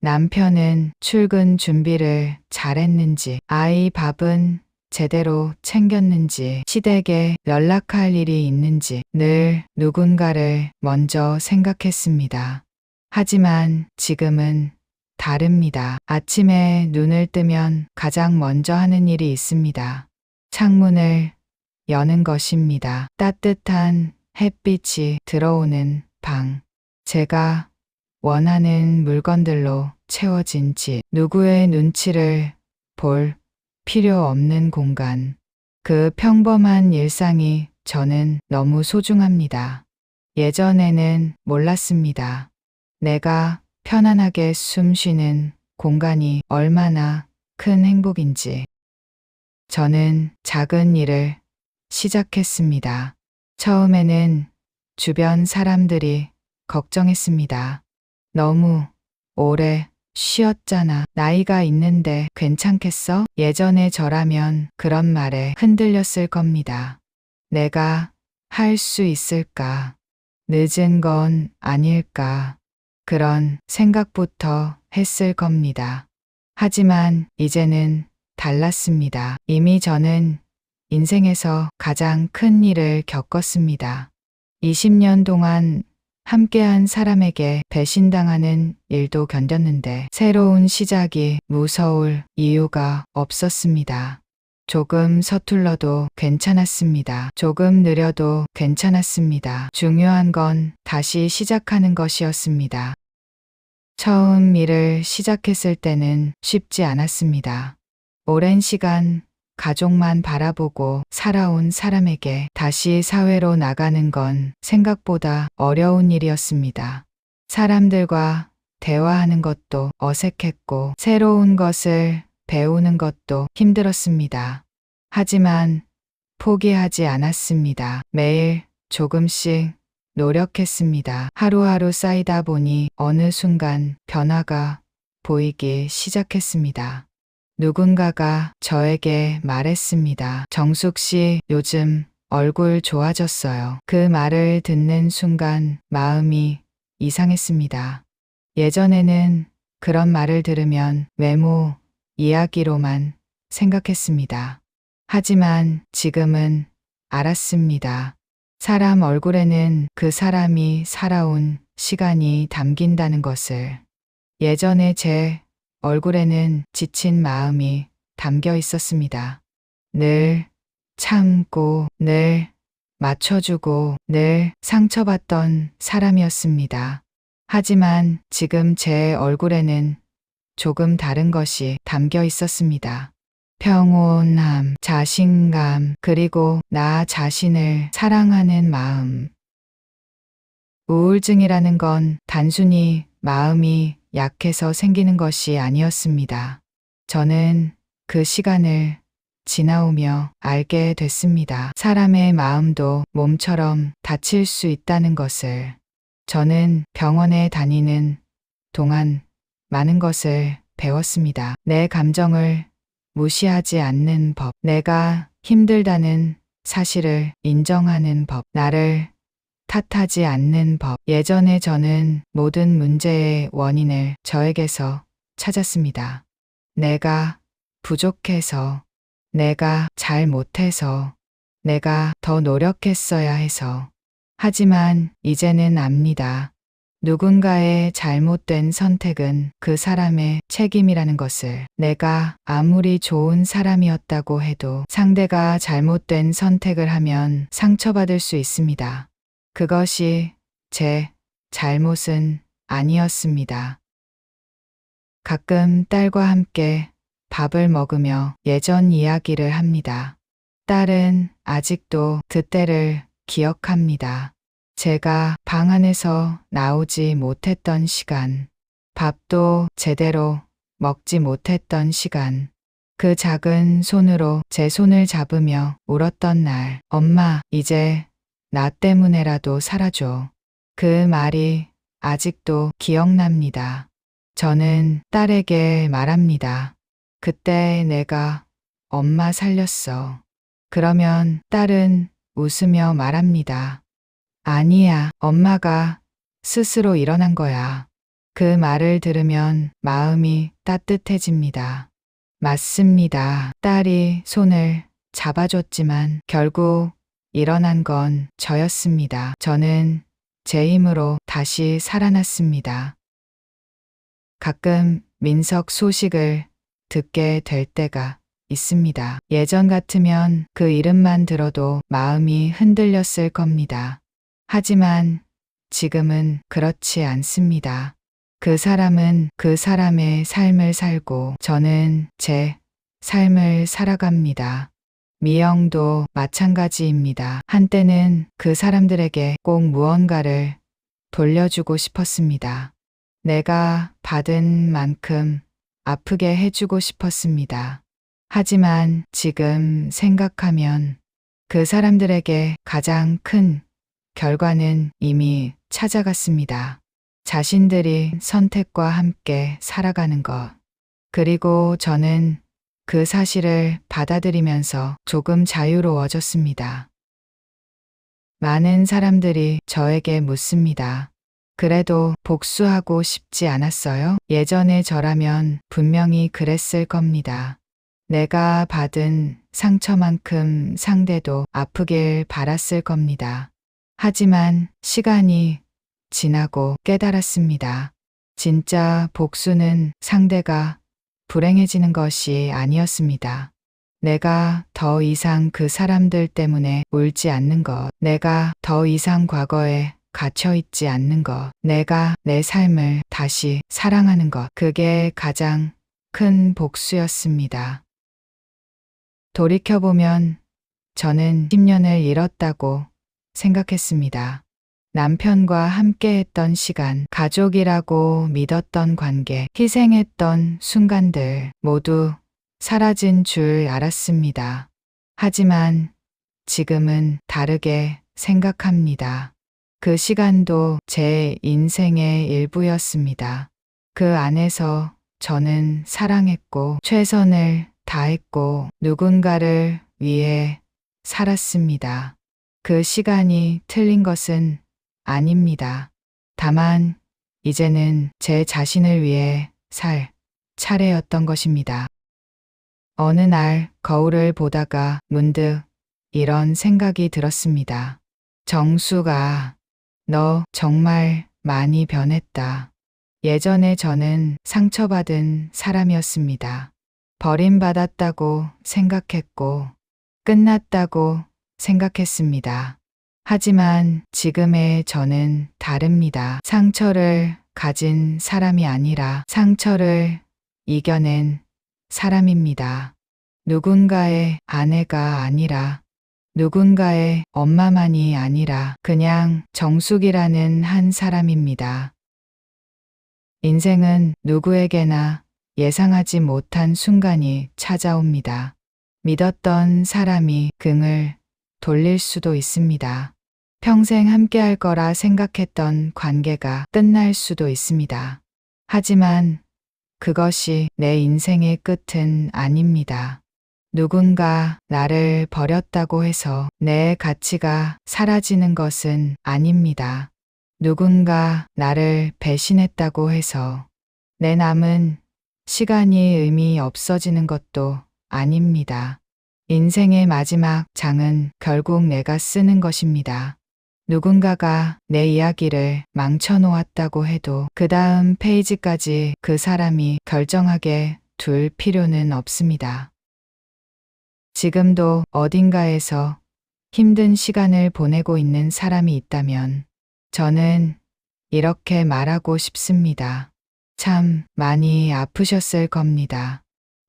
남편은 출근 준비를 잘했는지, 아이 밥은 제대로 챙겼는지, 시댁에 연락할 일이 있는지 늘 누군가를 먼저 생각했습니다. 하지만 지금은 다릅니다. 아침에 눈을 뜨면 가장 먼저 하는 일이 있습니다. 창문을 여는 것입니다. 따뜻한 햇빛이 들어오는 방. 제가 원하는 물건들로 채워진 집. 누구의 눈치를 볼 필요 없는 공간. 그 평범한 일상이 저는 너무 소중합니다. 예전에는 몰랐습니다. 내가 편안하게 숨 쉬는 공간이 얼마나 큰 행복인지. 저는 작은 일을 시작했습니다. 처음에는 주변 사람들이 걱정했습니다. 너무 오래 쉬었잖아. 나이가 있는데 괜찮겠어? 예전에 저라면 그런 말에 흔들렸을 겁니다. 내가 할 수 있을까? 늦은 건 아닐까? 그런 생각부터 했을 겁니다. 하지만 이제는 달랐습니다. 이미 저는 인생에서 가장 큰 일을 겪었습니다. 20년 동안 함께한 사람에게 배신당하는 일도 견뎠는데 새로운 시작이 무서울 이유가 없었습니다. 조금 서툴러도 괜찮았습니다. 조금 느려도 괜찮았습니다. 중요한 건 다시 시작하는 것이었습니다. 처음 일을 시작했을 때는 쉽지 않았습니다. 오랜 시간 가족만 바라보고 살아온 사람에게 다시 사회로 나가는 건 생각보다 어려운 일이었습니다. 사람들과 대화하는 것도 어색했고 새로운 것을 배우는 것도 힘들었습니다. 하지만 포기하지 않았습니다. 매일 조금씩 노력했습니다. 하루하루 쌓이다 보니 어느 순간 변화가 보이기 시작했습니다. 누군가가 저에게 말했습니다. 정숙 씨, 요즘 얼굴 좋아졌어요. 그 말을 듣는 순간 마음이 이상했습니다. 예전에는 그런 말을 들으면 외모, 이야기로만 생각했습니다. 하지만 지금은 알았습니다. 사람 얼굴에는 그 사람이 살아온 시간이 담긴다는 것을. 예전에 제 얼굴에는 지친 마음이 담겨 있었습니다. 늘 참고, 늘 맞춰주고, 늘 상처받던 사람이었습니다. 하지만 지금 제 얼굴에는 조금 다른 것이 담겨 있었습니다. 평온함, 자신감, 그리고 나 자신을 사랑하는 마음. 우울증이라는 건 단순히 마음이 약해서 생기는 것이 아니었습니다. 저는 그 시간을 지나오며 알게 됐습니다. 사람의 마음도 몸처럼 다칠 수 있다는 것을. 저는 병원에 다니는 동안 많은 것을 배웠습니다. 내 감정을 무시하지 않는 법, 내가 힘들다는 사실을 인정하는 법, 나를 탓하지 않는 법. 예전에 저는 모든 문제의 원인을 저에게서 찾았습니다. 내가 부족해서, 내가 잘 못해서, 내가 더 노력했어야 해서. 하지만 이제는 압니다. 누군가의 잘못된 선택은 그 사람의 책임이라는 것을. 내가 아무리 좋은 사람이었다고 해도 상대가 잘못된 선택을 하면 상처받을 수 있습니다. 그것이 제 잘못은 아니었습니다. 가끔 딸과 함께 밥을 먹으며 예전 이야기를 합니다. 딸은 아직도 그때를 기억합니다. 제가 방 안에서 나오지 못했던 시간, 밥도 제대로 먹지 못했던 시간, 그 작은 손으로 제 손을 잡으며 울었던 날, 엄마, 이제 나 때문에라도 살아줘. 그 말이 아직도 기억납니다. 저는 딸에게 말합니다. 그때 내가 엄마 살렸어. 그러면 딸은 웃으며 말합니다. 아니야, 엄마가 스스로 일어난 거야. 그 말을 들으면 마음이 따뜻해집니다. 맞습니다. 딸이 손을 잡아줬지만 결국 일어난 건 저였습니다. 저는 제 힘으로 다시 살아났습니다. 가끔 민석 소식을 듣게 될 때가 있습니다. 예전 같으면 그 이름만 들어도 마음이 흔들렸을 겁니다. 하지만 지금은 그렇지 않습니다. 그 사람은 그 사람의 삶을 살고 저는 제 삶을 살아갑니다. 미영도 마찬가지입니다. 한때는 그 사람들에게 꼭 무언가를 돌려주고 싶었습니다. 내가 받은 만큼 아프게 해주고 싶었습니다. 하지만 지금 생각하면 그 사람들에게 가장 큰 결과는 이미 찾아갔습니다. 자신들이 선택과 함께 살아가는 것. 그리고 저는 그 사실을 받아들이면서 조금 자유로워졌습니다. 많은 사람들이 저에게 묻습니다. 그래도 복수하고 싶지 않았어요? 예전에 저라면 분명히 그랬을 겁니다. 내가 받은 상처만큼 상대도 아프길 바랐을 겁니다. 하지만 시간이 지나고 깨달았습니다. 진짜 복수는 상대가 불행해지는 것이 아니었습니다. 내가 더 이상 그 사람들 때문에 울지 않는 것, 내가 더 이상 과거에 갇혀있지 않는 것, 내가 내 삶을 다시 사랑하는 것, 그게 가장 큰 복수였습니다. 돌이켜보면 저는 10년을 잃었다고 생각했습니다. 남편과 함께했던 시간, 가족이라고 믿었던 관계, 희생했던 순간들 모두 사라진 줄 알았습니다. 하지만 지금은 다르게 생각합니다. 그 시간도 제 인생의 일부였습니다. 그 안에서 저는 사랑했고 최선을 다했고 누군가를 위해 살았습니다. 그 시간이 틀린 것은 아닙니다. 다만 이제는 제 자신을 위해 살 차례였던 것입니다. 어느 날 거울을 보다가 문득 이런 생각이 들었습니다. 정수가, 너 정말 많이 변했다. 예전에 저는 상처받은 사람이었습니다. 버림받았다고 생각했고, 끝났다고 생각했습니다. 하지만 지금의 저는 다릅니다. 상처를 가진 사람이 아니라 상처를 이겨낸 사람입니다. 누군가의 아내가 아니라 누군가의 엄마만이 아니라 그냥 정숙이라는 한 사람입니다. 인생은 누구에게나 예상하지 못한 순간이 찾아옵니다. 믿었던 사람이 긍을 돌릴 수도 있습니다. 평생 함께할 거라 생각했던 관계가 끝날 수도 있습니다. 하지만 그것이 내 인생의 끝은 아닙니다. 누군가 나를 버렸다고 해서 내 가치가 사라지는 것은 아닙니다. 누군가 나를 배신했다고 해서 내 남은 시간이 의미 없어지는 것도 아닙니다. 인생의 마지막 장은 결국 내가 쓰는 것입니다. 누군가가 내 이야기를 망쳐놓았다고 해도 그 다음 페이지까지 그 사람이 결정하게 둘 필요는 없습니다. 지금도 어딘가에서 힘든 시간을 보내고 있는 사람이 있다면 저는 이렇게 말하고 싶습니다. 참 많이 아프셨을 겁니다.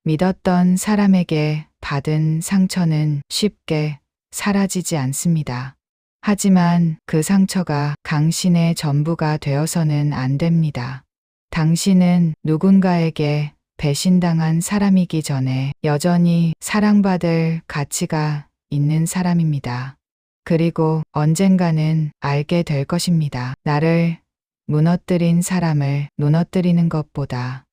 믿었던 사람에게 받은 상처는 쉽게 사라지지 않습니다. 하지만 그 상처가 당신의 전부가 되어서는 안 됩니다. 당신은 누군가에게 배신당한 사람이기 전에 여전히 사랑받을 가치가 있는 사람입니다. 그리고 언젠가는 알게 될 것입니다. 나를 무너뜨린 사람을 무너뜨리는 것보다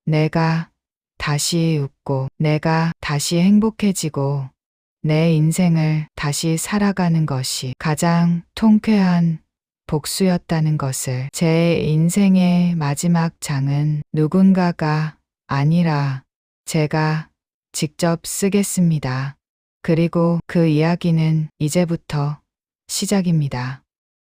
내가 다시 웃고 내가 다시 행복해지고 내 인생을 다시 살아가는 것이 가장 통쾌한 복수였다는 것을. 제 인생의 마지막 장은 누군가가 아니라 제가 직접 쓰겠습니다. 그리고 그 이야기는 이제부터 시작입니다.